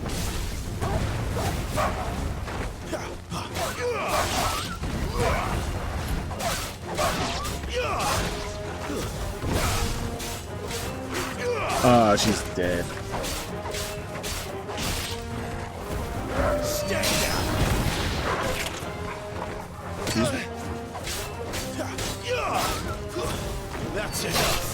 Ah, she's dead. Stay down. That's enough.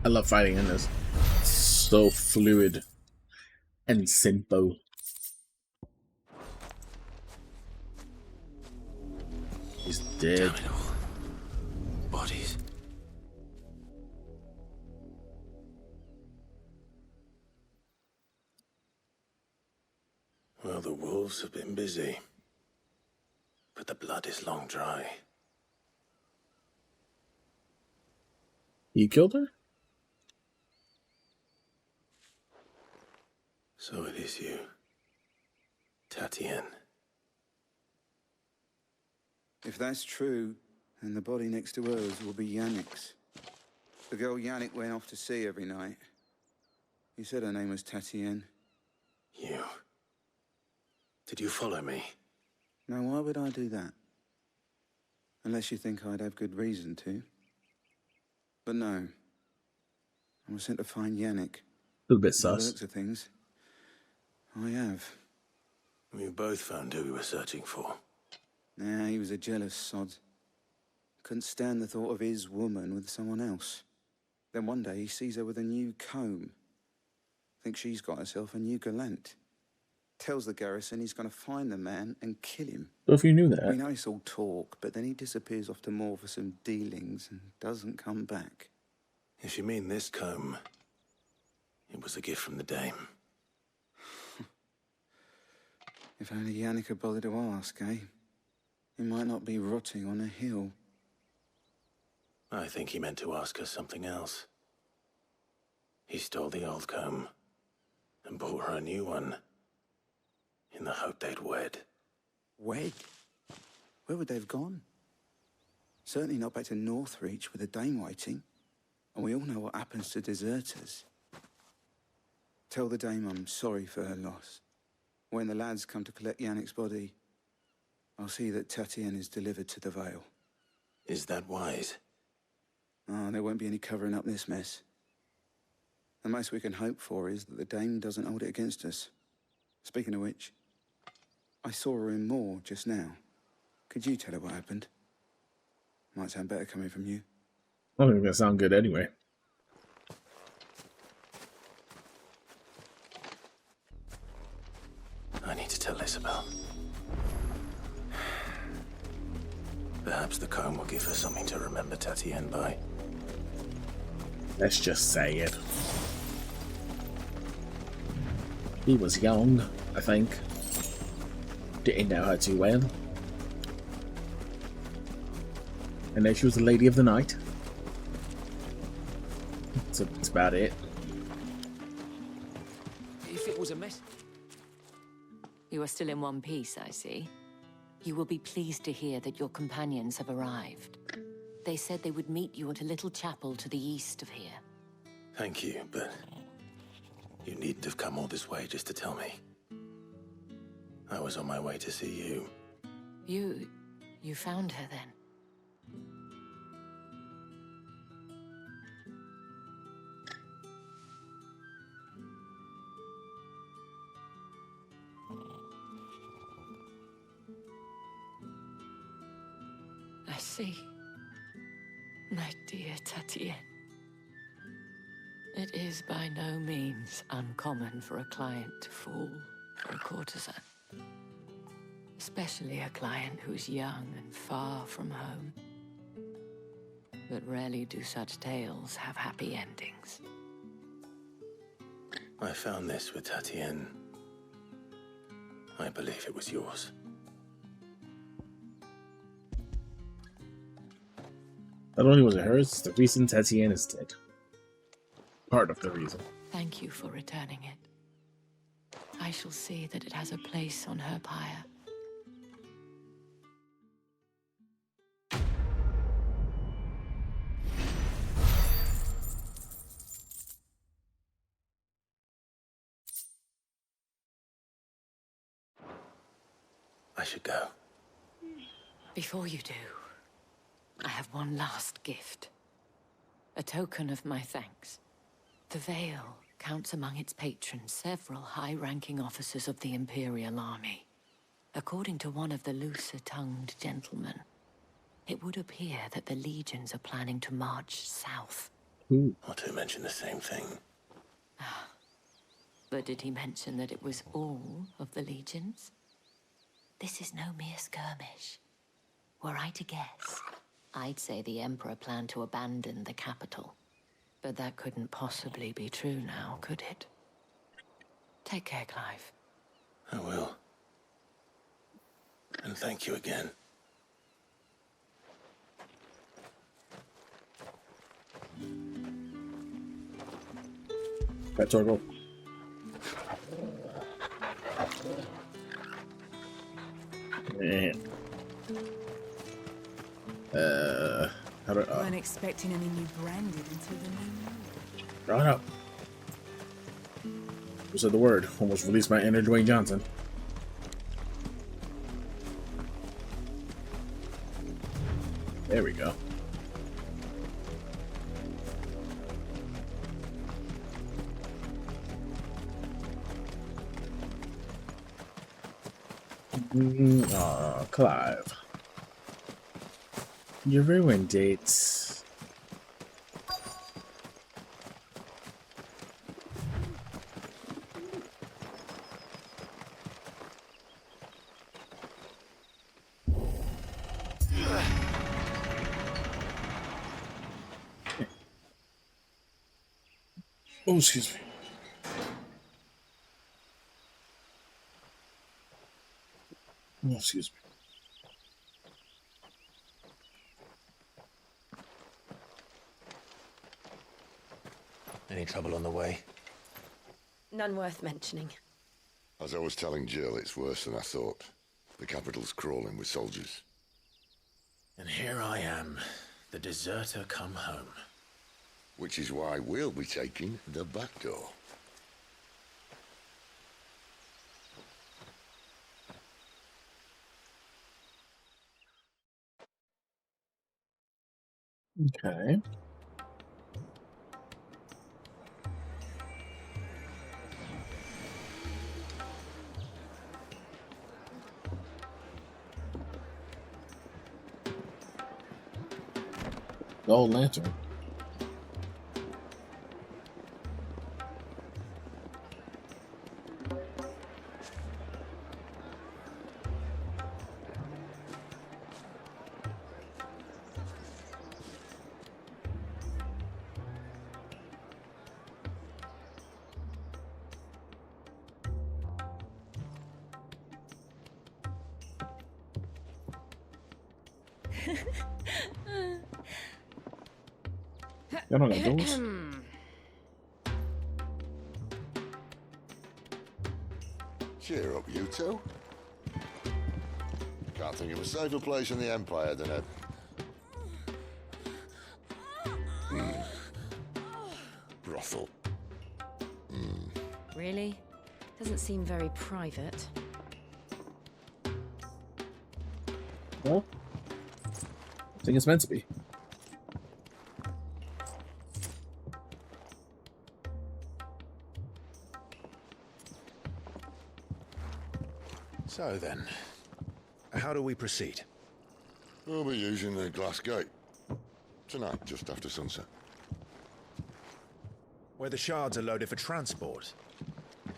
I love fighting in this. It's so fluid and simple. He's dead. Bodies. Well, the wolves have been busy. But the blood is long dry. You killed her? So it is you, Tatien. If that's true, then the body next to hers will be Yannick's. The girl Yannick went off to sea every night. You said her name was Tatien. You. Did you follow me? Now, why would I do that? Unless you think I'd have good reason to. But no. I was sent to find Yannick. A little bit By the sus. looks of things, I have. We both found who we were searching for. Nah, he was a jealous sod. Couldn't stand the thought of his woman with someone else. Then one day he sees her with a new comb. Thinks she's got herself a new gallant. Tells the garrison he's going to find the man and kill him. Well, if you knew that. We know it's all talk, but then he disappears off to more for some dealings and doesn't come back. If you mean this comb, it was a gift from the dame. If only Yannick had bothered to ask, eh? He might not be rotting on a hill. I think he meant to ask her something else. He stole the old comb and bought her a new one in the hope they'd wed. Wed? Where would they have gone? Certainly not back to Northreach with a dame waiting. And we all know what happens to deserters. Tell the dame I'm sorry for her loss. When the lads come to collect Yannick's body, I'll see that Tatien is delivered to the Vale. Is that wise? Oh, there won't be any covering up this mess. The most we can hope for is that the dame doesn't hold it against us. Speaking of which, I saw her in Moor just now. Could you tell her what happened? Might sound better coming from you. I don't think that sound good anyway. I need to tell Isabel. Perhaps the comb will give her something to remember Tatien by. Let's just say it. He was young, I think. Didn't know her too well. I know she was the lady of the night. So that's about it. If it was a mess. You are still in one piece, I see. You will be pleased to hear that your companions have arrived. They said they would meet you at a little chapel to the east of here. Thank you, but you needn't have come all this way just to tell me. I was on my way to see you. You found her then? I see. My dear Tatien. It is by no means uncommon for a client to fall for a courtesan. Especially a client who's young and far from home. but rarely do such tales have happy endings. I found this with Tatienne. I believe it was yours. Not only was it hers, it's the reason Tatienne is dead. Part of the reason. Thank you for returning it. I shall see that it has a place on her pyre. I should go. Before you do, I have one last gift. A token of my thanks. The Veil counts among its patrons several high-ranking officers of the Imperial Army. According to one of the looser-tongued gentlemen, it would appear that the legions are planning to march south. Not to mention the same thing. But did he mention that it was all of the legions? This is no mere skirmish. Were I to guess, I'd say the Emperor planned to abandon the capital. But that couldn't possibly be true now, could it? Take care, Clive. I will. And thank you again. Right, Torgo. How do I... Weren't expecting any new branded until the new year. Draw it up. Who said the word? Almost released my inner Dwayne Johnson. There we go. Clive. Your ruined dates. Oh, excuse me. Oh, excuse me. Any trouble on the way? None worth mentioning. As I was telling Jill, it's worse than I thought. The capital's crawling with soldiers. And here I am, the deserter come home. Which is why we'll be taking the back door. Okay. Gold lantern. Y'all don't got doors? Cheer up, you two. Can't think of a safer place in the Empire than a... brothel. Really? Doesn't seem very private. Well, I think it's meant to be. So then, how do we proceed? We'll be using the glass gate. Tonight, just after sunset. Where the shards are loaded for transport.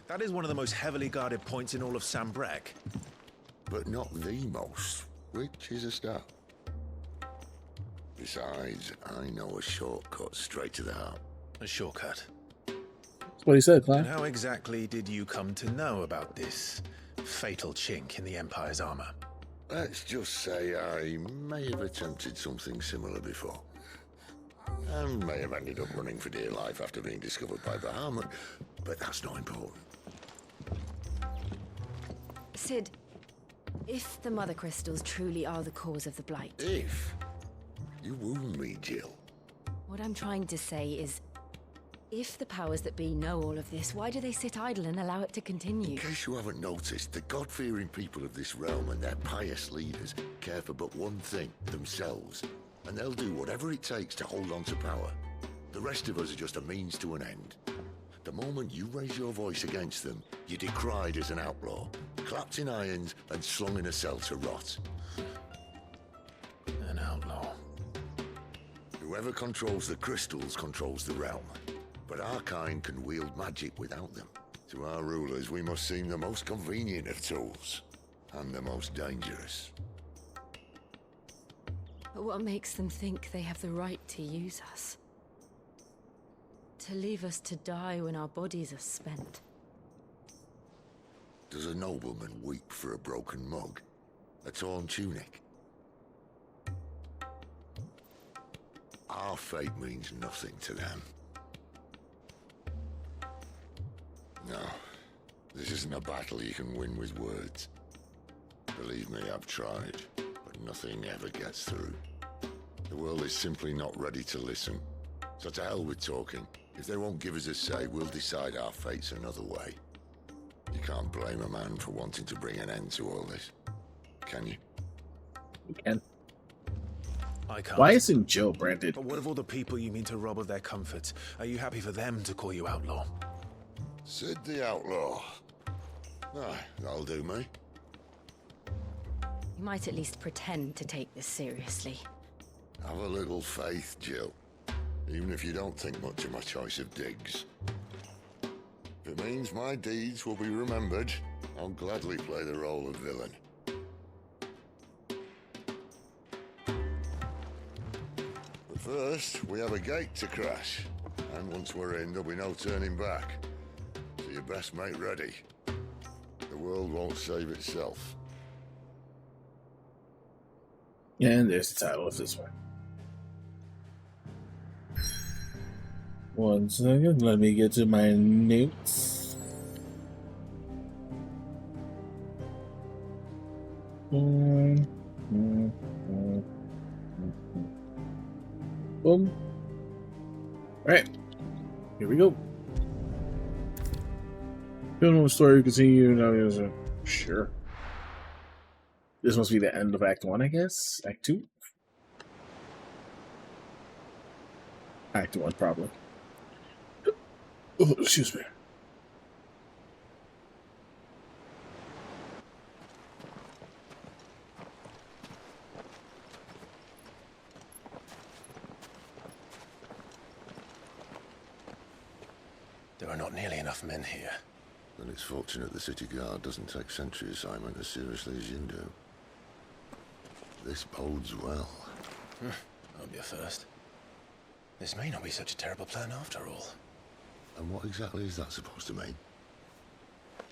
That is one of the most heavily guarded points in all of Sambrec. But not the most, which is a start. Besides, I know a shortcut straight to the heart. A shortcut? That's what he said, Clive. And how exactly did you come to know about this fatal chink in the Empire's armor? Let's just say I may have attempted something similar before. And may have ended up running for dear life after being discovered by Bahamut, but that's not important. Sid, if the Mother Crystals truly are the cause of the Blight... If? You wound me, Jill. What I'm trying to say is, if the powers that be know all of this, why do they sit idle and allow it to continue? In case you haven't noticed, the God-fearing people of this realm and their pious leaders care for but one thing, themselves. And they'll do whatever it takes to hold on to power. The rest of us are just a means to an end. The moment you raise your voice against them, you're decried as an outlaw, clapped in irons and slung in a cell to rot. An outlaw. Whoever controls the crystals controls the realm. But our kind can wield magic without them. To our rulers, we must seem the most convenient of tools. And the most dangerous. But what makes them think they have the right to use us? To leave us to die when our bodies are spent? Does a nobleman weep for a broken mug? A torn tunic? Our fate means nothing to them. No, this isn't a battle you can win with words. Believe me, I've tried, but nothing ever gets through. The world is simply not ready to listen. So to hell with talking. If they won't give us a say, we'll decide our fates another way. You can't blame a man for wanting to bring an end to all this, can you? You can. I can't. Why isn't Jill branded? But what of all the people you mean to rob of their comforts? Are you happy for them to call you outlaw? Sid the Outlaw. Aye, that'll do me. You might at least pretend to take this seriously. Have a little faith, Jill. Even if you don't think much of my choice of digs. If it means my deeds will be remembered, I'll gladly play the role of villain. But first, we have a gate to crash. And once we're in, there'll be no turning back. So you best make ready. The world won't save itself. And there's the title of this one. One second, let me get to my notes. Boom. Alright, here we go. Film story continue. Now there's a sure. This must be the end of Act 1, I guess. Act 2? Act 1, probably. Oh, excuse me. There are not nearly enough men here. Then it's fortunate the city guard doesn't take sentry assignment as seriously as you do. This bodes well. That'll be a first. This may not be such a terrible plan after all. And what exactly is that supposed to mean?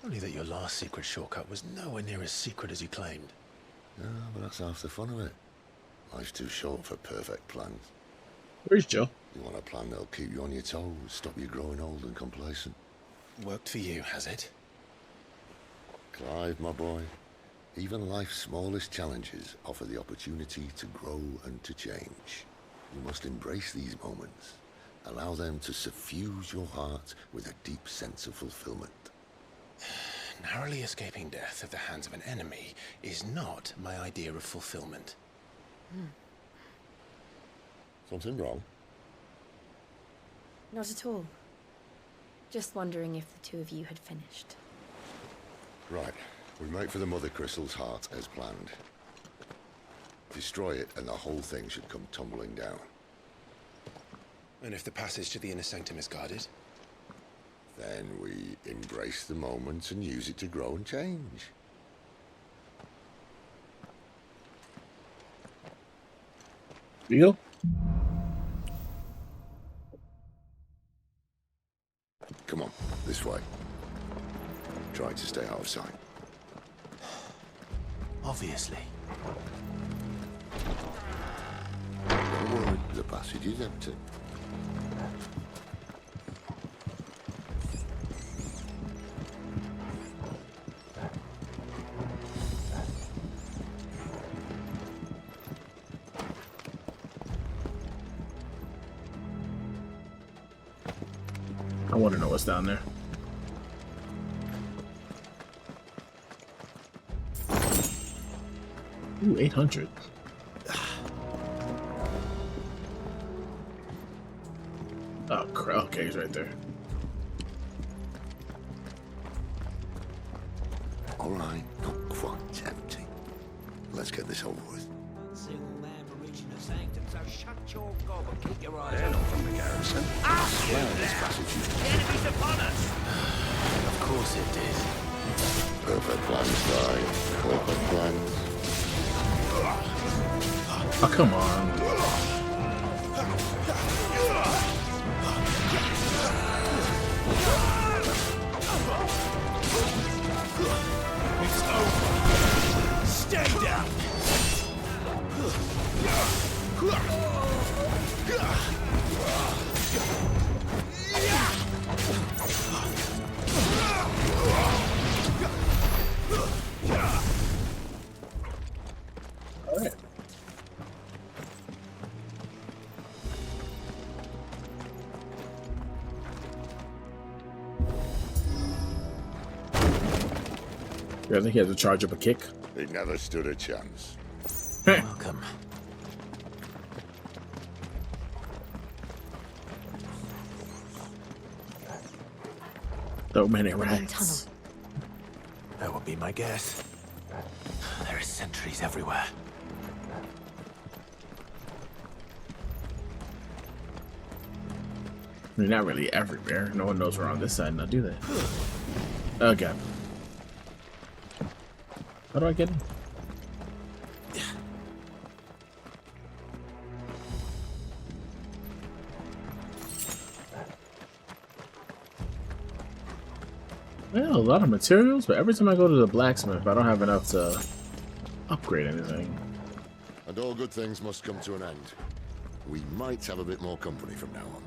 Only that your last secret shortcut was nowhere near as secret as you claimed. Yeah, but that's half the fun of it. Life's too short for perfect plans. Where's Joe? You want a plan that'll keep you on your toes, stop you growing old and complacent. Worked for you, has it? Clive, my boy, even life's smallest challenges offer the opportunity to grow and to change. You must embrace these moments. Allow them to suffuse your heart with a deep sense of fulfillment. Narrowly escaping death at the hands of an enemy is not my idea of fulfillment. Something wrong? Not at all. Just wondering if the two of you had finished. Right. We make for the Mother Crystal's heart as planned. Destroy it and the whole thing should come tumbling down. And if the passage to the inner sanctum is guarded? Then we embrace the moment and use it to grow and change. Deal? This way. Try to stay out of sight. Obviously. Don't worry, the passage is empty. I want to know what's down there. Ooh, 800. Oh, crap. Okay, he's right there. All right, not quite tempting. Let's get this over with. Single man for reaching the sanctum, so shut your gob and keep your eyes They're on. not from the garrison. Well, this passage is... The enemy's upon us! Of course it did. Perfect plans, guy. Perfect plans. Oh, come on. It's over. Stay down. All right. You guys think he has to charge up a kick? He never stood a chance. Welcome. So many rats. That would be my guess. There are sentries everywhere. I mean, not really everywhere. No one knows we're on this side now, do they? Okay. How do I get in? Well, a lot of materials, but every time I go to the blacksmith, I don't have enough to upgrade anything. And all good things must come to an end. We might have a bit more company from now on.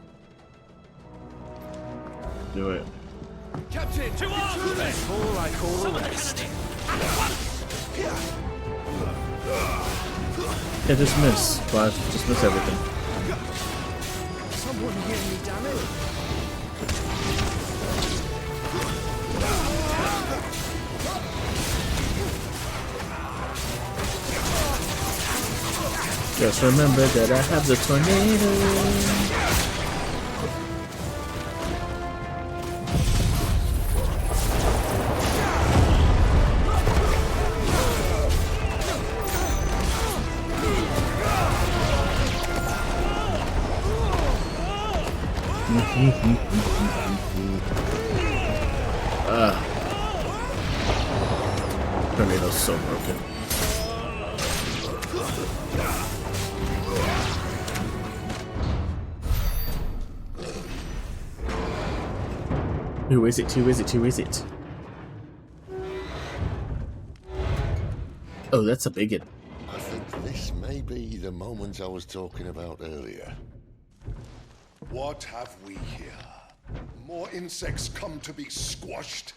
Do it. Captain, to arms! That's all I call the rest. Yeah, just miss, Clive. Just miss everything. Someone hear me, damn it! Just remember that I have the tornado. Tornado's so broken. Who is it? Who is it? Who is it? Oh, that's a big one. I think this may be the moment I was talking about earlier. What have we here? More insects come to be squashed?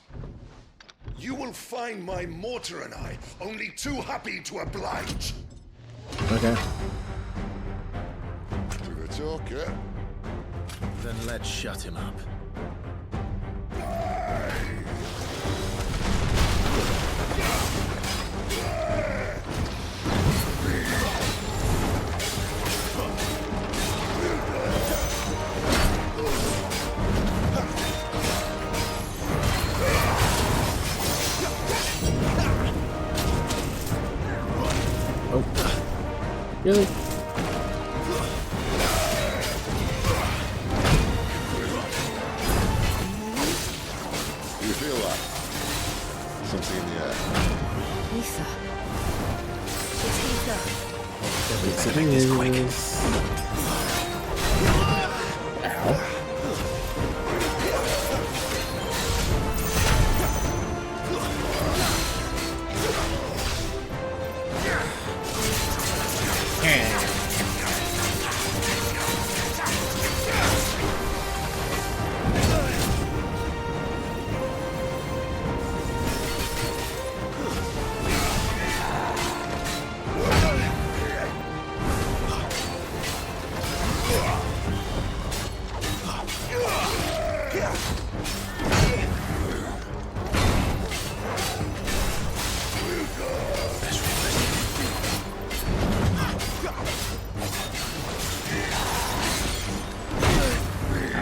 You will find my mortar and I only too happy to oblige. Okay. To the talker. Then let's shut him up. Really? Do you feel that? Something in the air. Ether. It's ether. Yes, it is.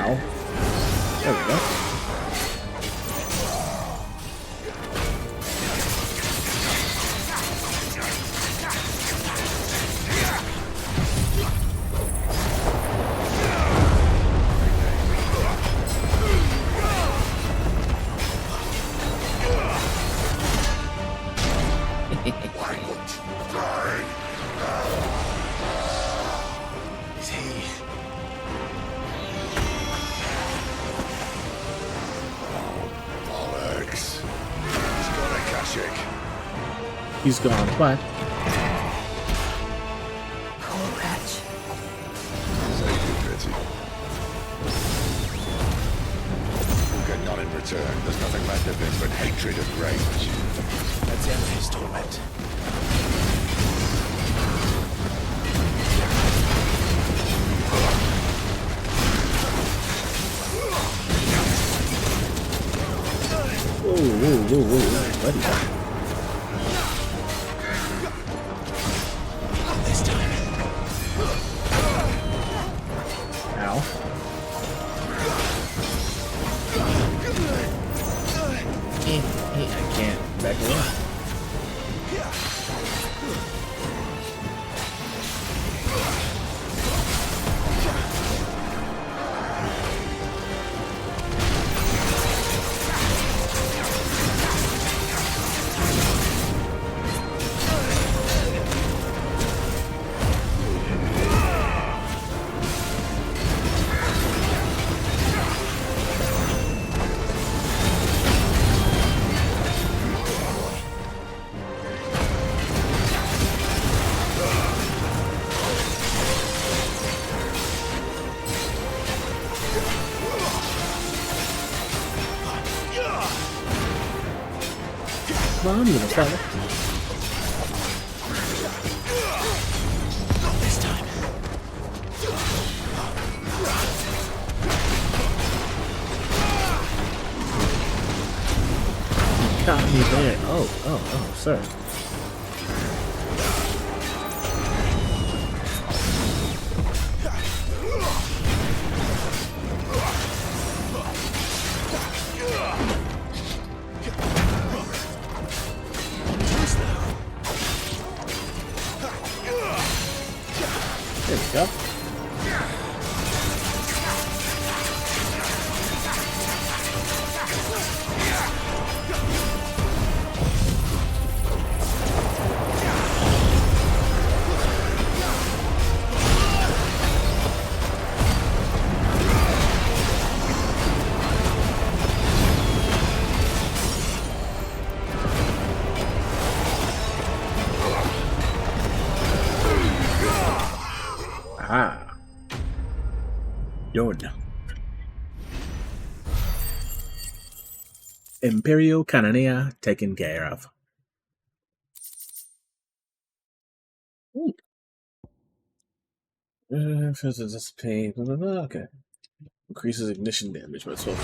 Ow. There we go. He's gone. What? Poor wretch. Save you, pity. We'll get none in return. There's nothing left of him but hatred and rage. Let's end his torment. Whoa, buddy. I can't back away. Come on, little fella. Not this time. You got me there. Oh, sir. There we go. Aha. Done. Imperio Cananea taken care of. Ooh. Dissipate, blah, blah, blah. Okay. Increases ignition damage by 12%.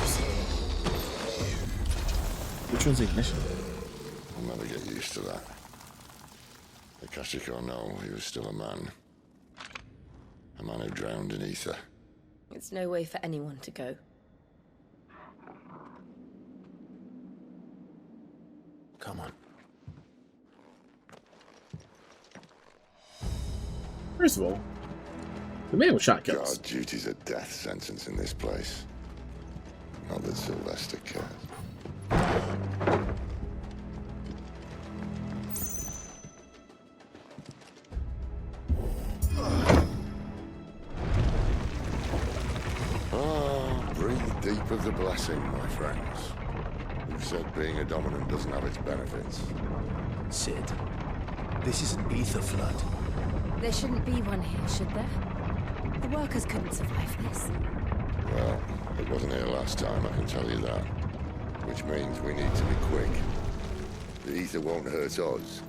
Which one's ignition? I'll never get used to that. The Akashic or no, he was still a man. A man who drowned in ether. It's no way for anyone to go. Come on. First of all, the man was shot kills. Guard duty's a death sentence in this place. Not that Sylvester cares. Breathe deep of the blessing, my friends. Who said being a dominant doesn't have its benefits? Sid, this is an ether flood. There shouldn't be one here, should there? The workers couldn't survive this. Well, it wasn't here last time, I can tell you that. Which means we need to be quick. The ether won't hurt us,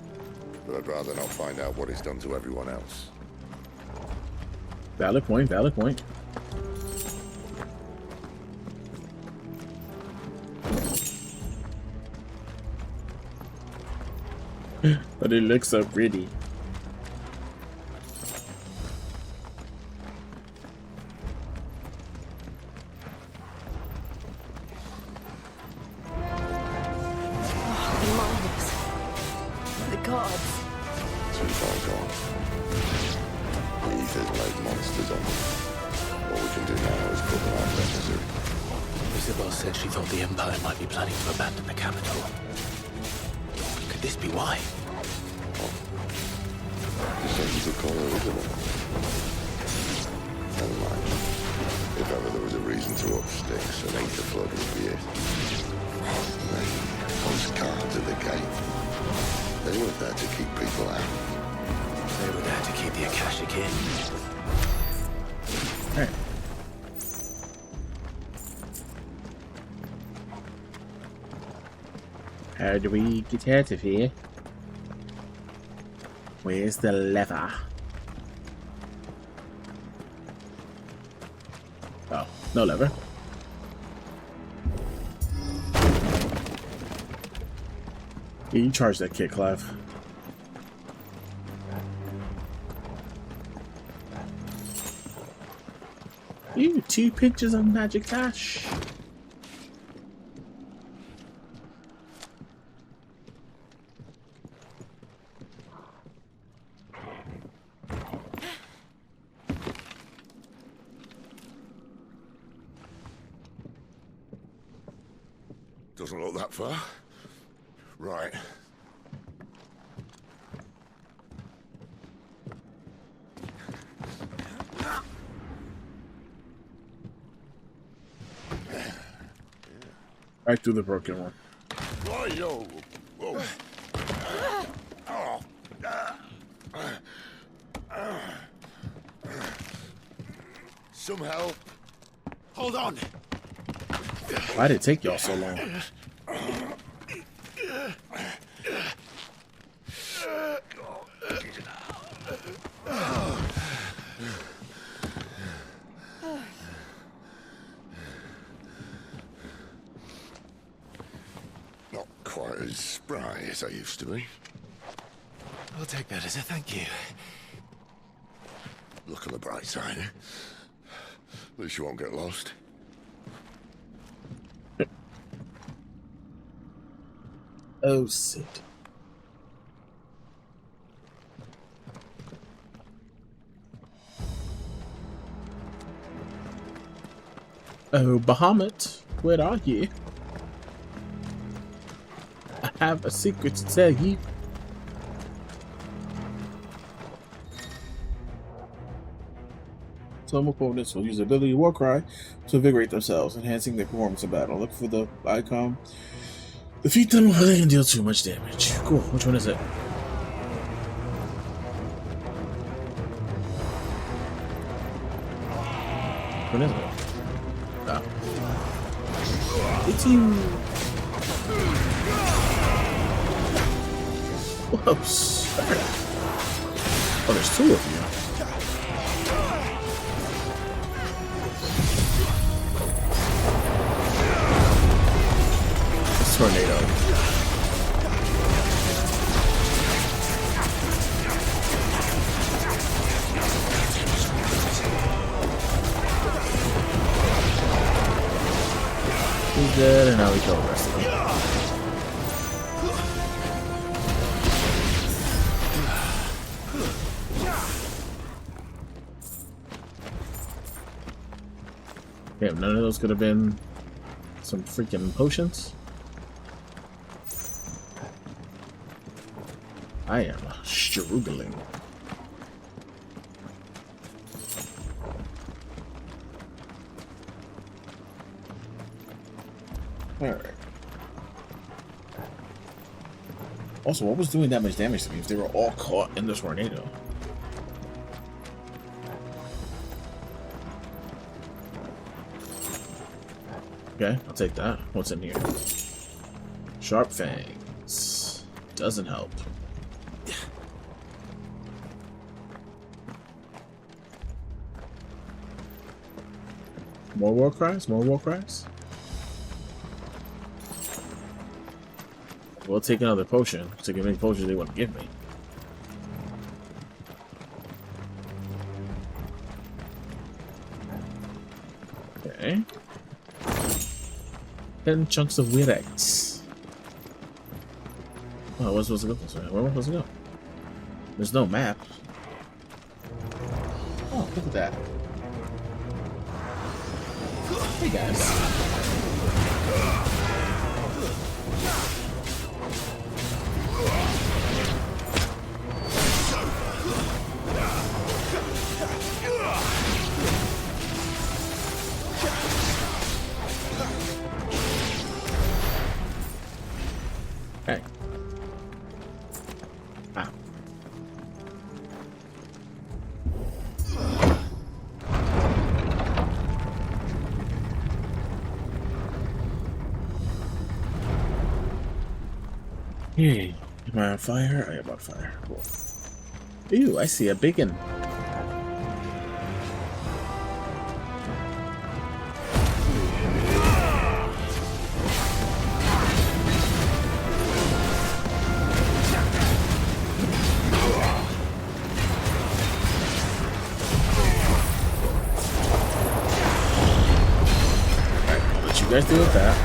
but I'd rather not find out what it's done to everyone else. Valid point, valid point. But it looks so pretty. There's made monsters on them. All we can do now is put them out of their misery. Isabel said she thought the Empire might be planning to abandon the capital. Could this be why? You said you could call her Isabel. Never mind. If ever there was a reason to up sticks, an Aether flood would be it. Then, those guards at the gate. They were there to keep people out. They were there to keep the Akashic in. Hey. How do we get out of here? Where's the lever? Oh, no lever. Yeah, you charge that kid, Clive. Ooh, 2 pictures of magic cash. Doesn't look that far. Right. Right through the broken one. Whoa. Whoa. Some help. Hold on. Why did it take y'all so long? Not quite as spry as I used to be. I'll take that as a thank you. Look on the bright side. At least you won't get lost. Oh, Sid. Oh, Bahamut, where are you? I have a secret to tell you. Some opponents will use the ability War Cry to invigorate themselves, enhancing their performance in battle. Look for the icon. Defeat them while they can deal too much damage. Cool. Which one is it? What is it? Oh. It's you. Whoa, sir. Oh, there's 2 of you. Tornado. He's dead, and now we kill the rest of them. Damn, none of those could have been some freaking potions. I am struggling. Alright. Also, what was doing that much damage to me if they were all caught in this tornado? Okay, I'll take that. What's in here? Sharp fangs. Doesn't help. More war cries? More war cries? We'll take another potion to give me potions they want to give me. Okay. 10 chunks of Wirex. Oh, I was supposed to go this way. Where am I supposed to go? There's no map. Look at that. Hey guys. Hey. Ah. Hey, am I on fire? I am on fire. Cool. Ew, I see a beacon. You guys deal with that.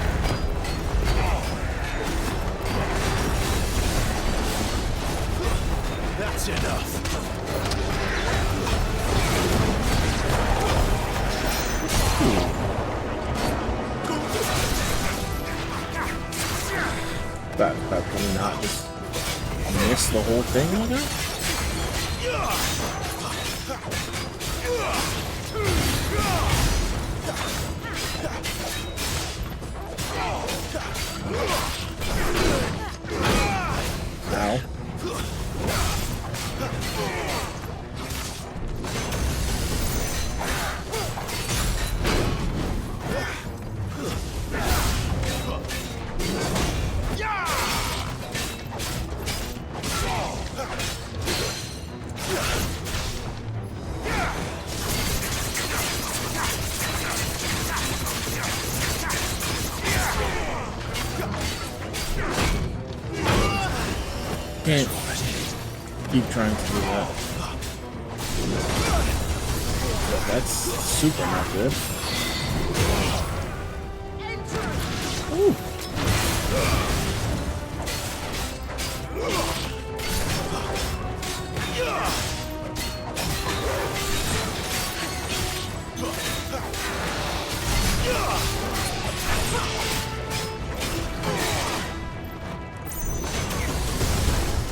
That's enough. That can we not just miss the whole thing like that? Ow. Can't keep trying to do that. But that's super not good. Ooh.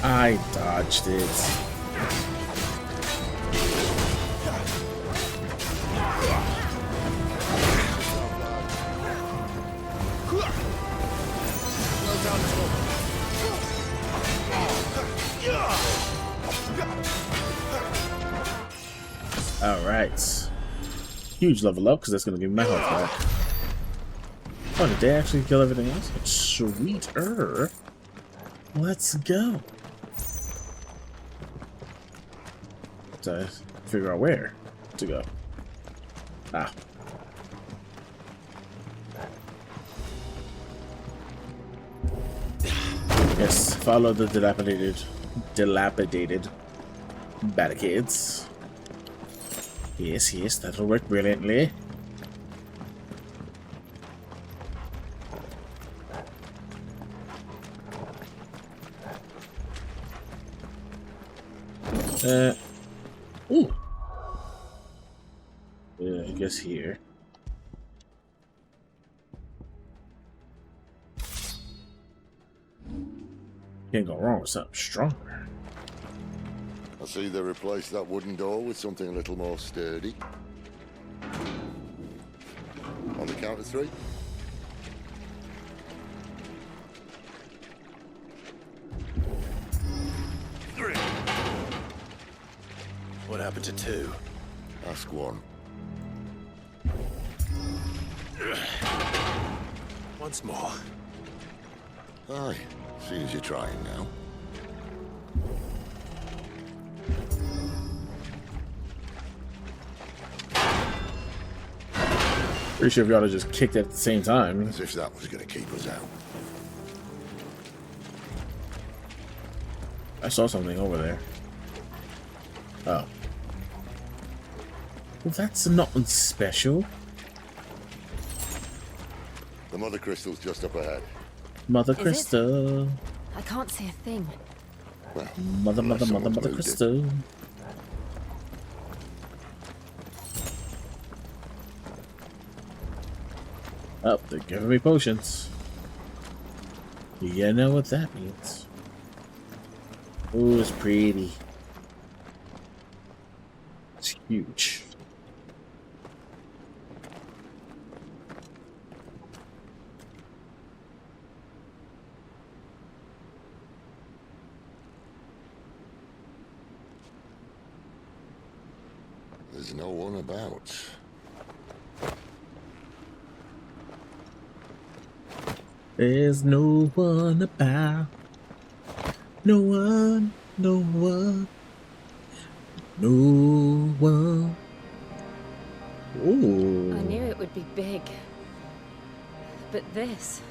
I dodged it. Alright. Huge level up because that's going to give me my health back. Oh, did they actually kill everything else? Sweeter. Let's go. To figure out where to go. Ah. Yes, follow the dilapidated barricades. Yes, yes, that'll work brilliantly. Ooh. Yeah, I guess here. Can't go wrong with something stronger. I see they replaced that wooden door with something a little more sturdy. On the count of 3. What happened to 2? Ask 1. Once more. Aye, seeing as you're trying now. Pretty sure if y'all have just kicked at the same time. As if that was going to keep us out. I saw something over there. Oh. Well, that's nothing special. The Mother Crystal's just up ahead. Mother Crystal. I can't see a thing. Well, Mother Crystal. Oh, they're giving me potions. You know what that means. Ooh, it's pretty. It's huge. There's no one about. There's no one about. No one, no one, no one. Ooh. I knew it would be big. But this...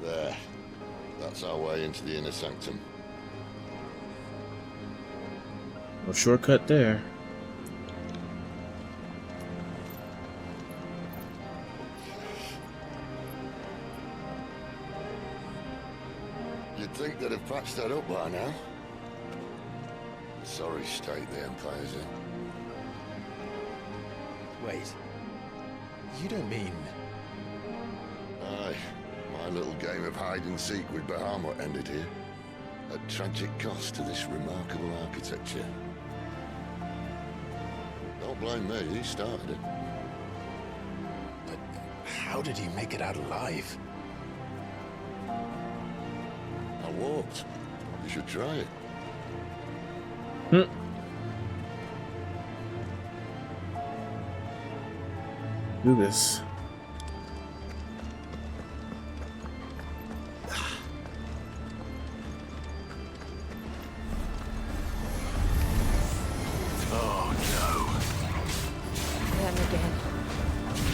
There. That's our way into the inner sanctum. No shortcut there. You'd think they'd have patched that up by now. Sorry state the Empire's in. Wait. You don't mean... Aye. My little game of hide-and-seek with Bahamut ended here. At tragic cost to this remarkable architecture. Don't blame me, he started it. But how did he make it out alive? I walked. You should try it. Do this. Oh no. Them again.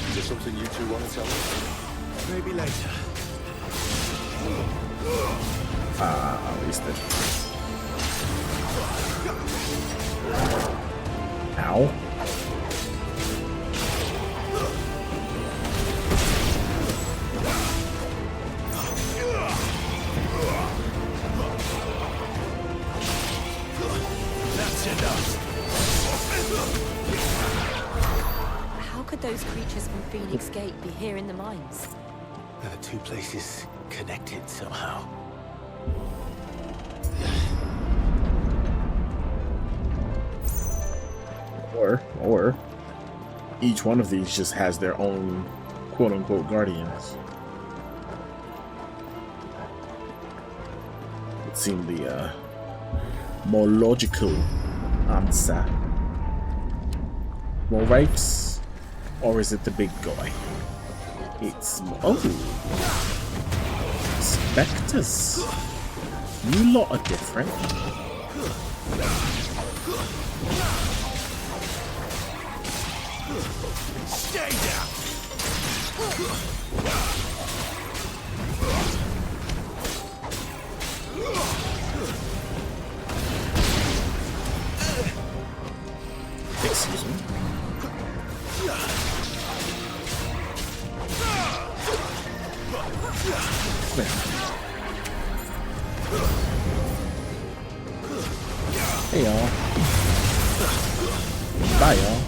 Is there something you two want to tell me? Maybe later. Wasted. Ow. That's enough. How could those creatures from Phoenix Gate be here in the mines? Are the two places connected somehow? Or each one of these just has their own quote-unquote guardians. It seemed the more logical answer. More rapes? Or is it the big guy? It's... oh! Spectres! You lot are different. Stay down! Excuse me. Hey y'all. Bye y'all.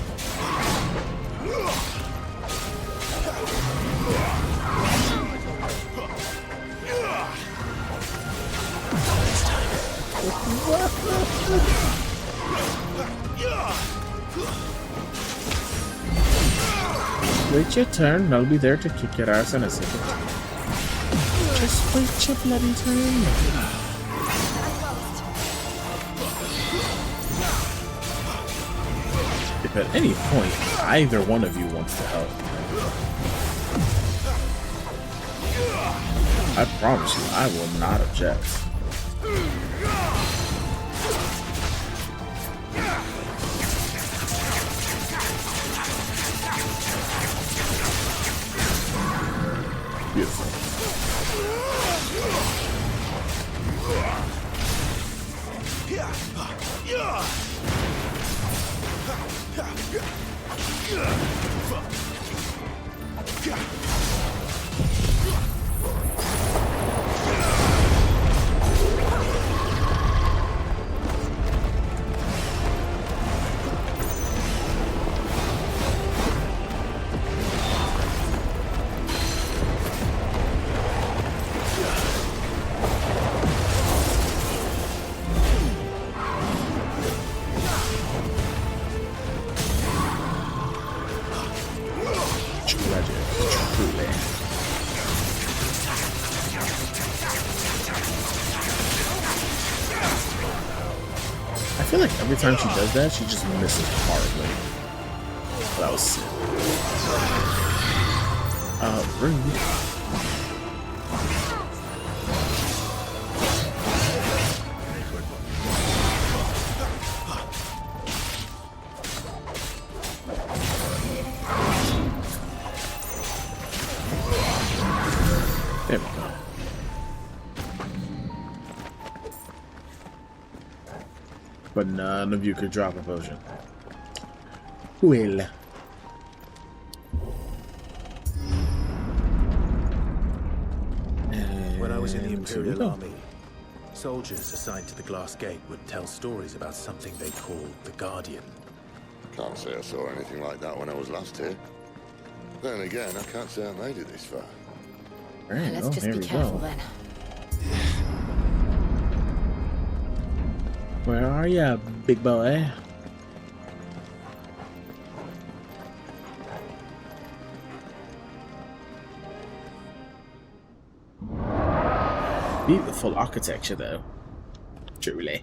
Wait your turn, I'll be there to kick your ass in a second. Just wait your bloody turn. If at any point either one of you wants to help, I promise you I will not object. Beautiful. I feel like every time she does that, she just misses horribly. That was sick. Rude. There we go. But none of you could drop a potion. Well. When I was in the Imperial Army, soldiers assigned to the Glass Gate would tell stories about something they called the Guardian. Can't say I saw anything like that when I was last here. Then again, I can't say I made it this far. Right, Let's just be careful then. Where are ya, big boy? Beautiful architecture, though. Truly.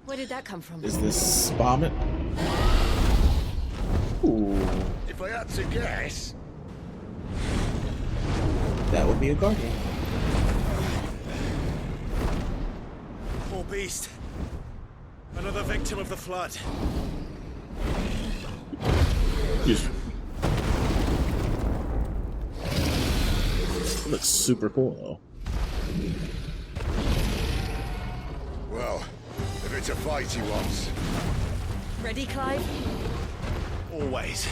Where did that come from? Is this Sparmit? Ooh. If I had to guess, that would be a guardian. Poor beast. Another victim of the flood. Yes. It looks super cool, though. well, if it's a fight he wants. Ready, Clive? Always.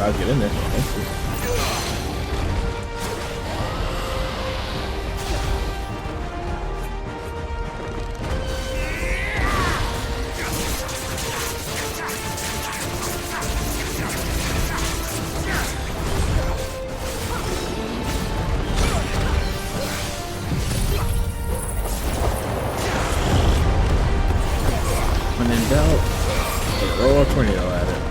I'll get in there. Thank you. When in doubt, throw a tornado at it.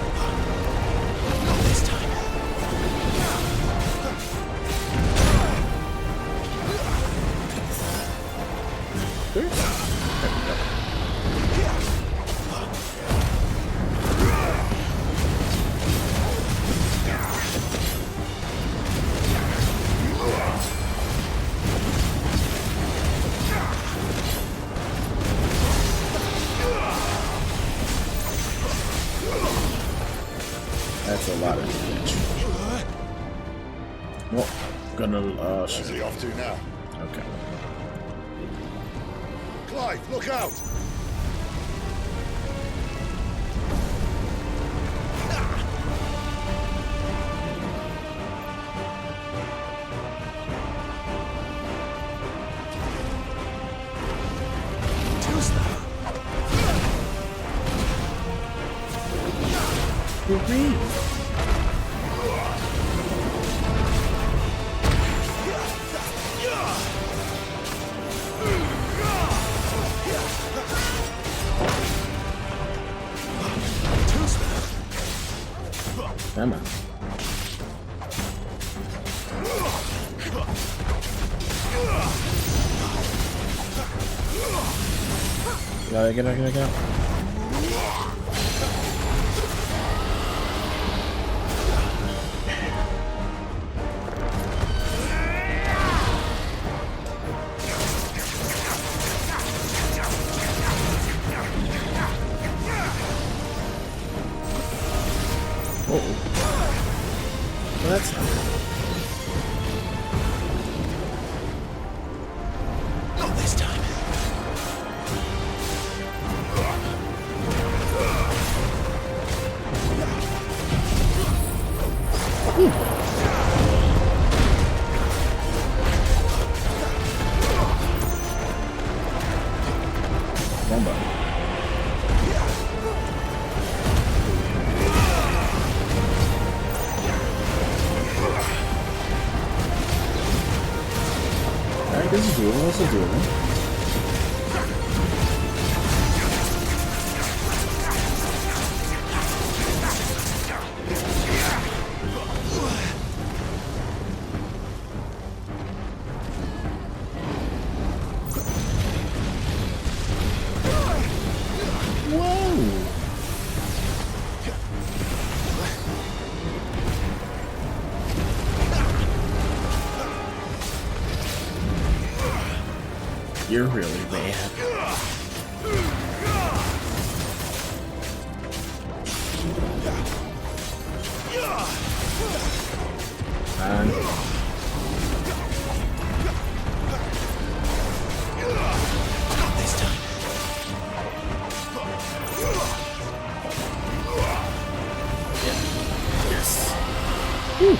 That's a lot of damage. Well, gonna Where's he off to now? Okay. Clive, look out! Come on. Get out. Well, that's not good. Not this time. Alright, this is doable. This is doable. You're really bad. This time. Yes. Whew.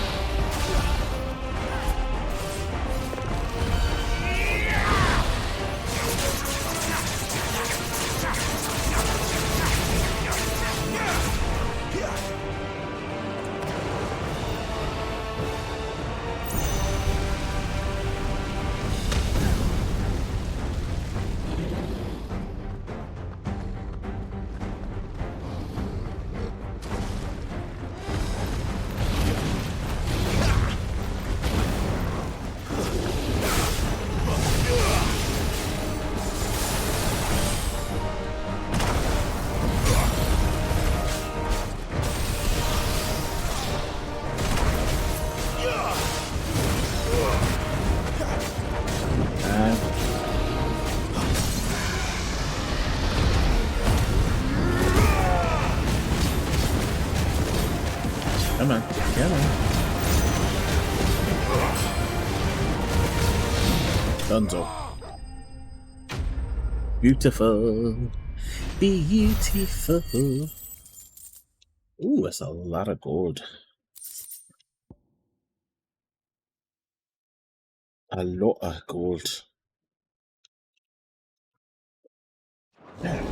Come on. Come on. Dunzo. Beautiful. Beautiful. Ooh, that's a lot of gold. A lot of gold. Yeah.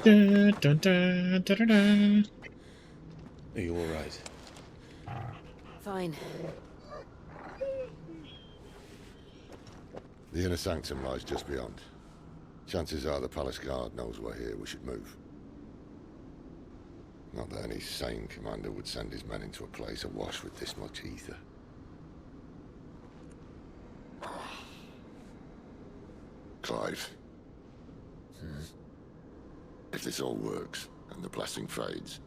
Dun, dun, dun, dun, dun, dun. Are you all right? Fine. The inner sanctum lies just beyond. Chances are the palace guard knows we're here. We should move. Not that any sane commander would send his men into a place awash with this much ether. Clive. If this all works, and the blessing fades,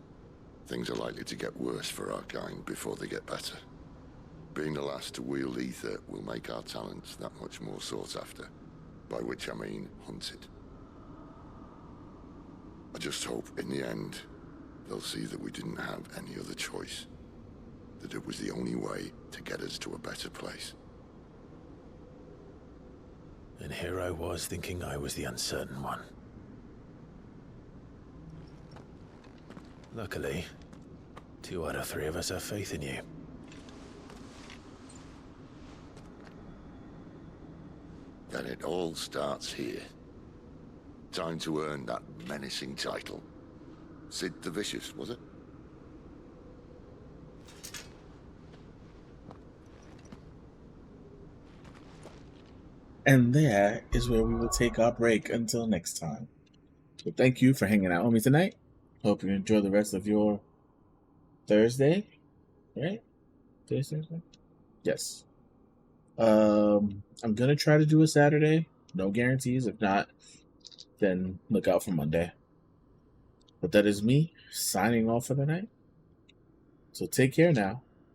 things are likely to get worse for our kind before they get better. Being the last to wield ether will make our talents that much more sought after, by which I mean hunted. I just hope, in the end, they'll see that we didn't have any other choice. That it was the only way to get us to a better place. And here I was thinking I was the uncertain one. Luckily, 2 out of 3 of us have faith in you. Then it all starts here. Time to earn that menacing title. Sid the Vicious, was it? And there is where we will take our break until next time. So thank you for hanging out with me tonight. Hope you enjoy the rest of your Thursday. Right? Thursday? Yes. I'm gonna try to do a Saturday. No guarantees. If not, then look out for Monday. But that is me signing off for the night. So take care now.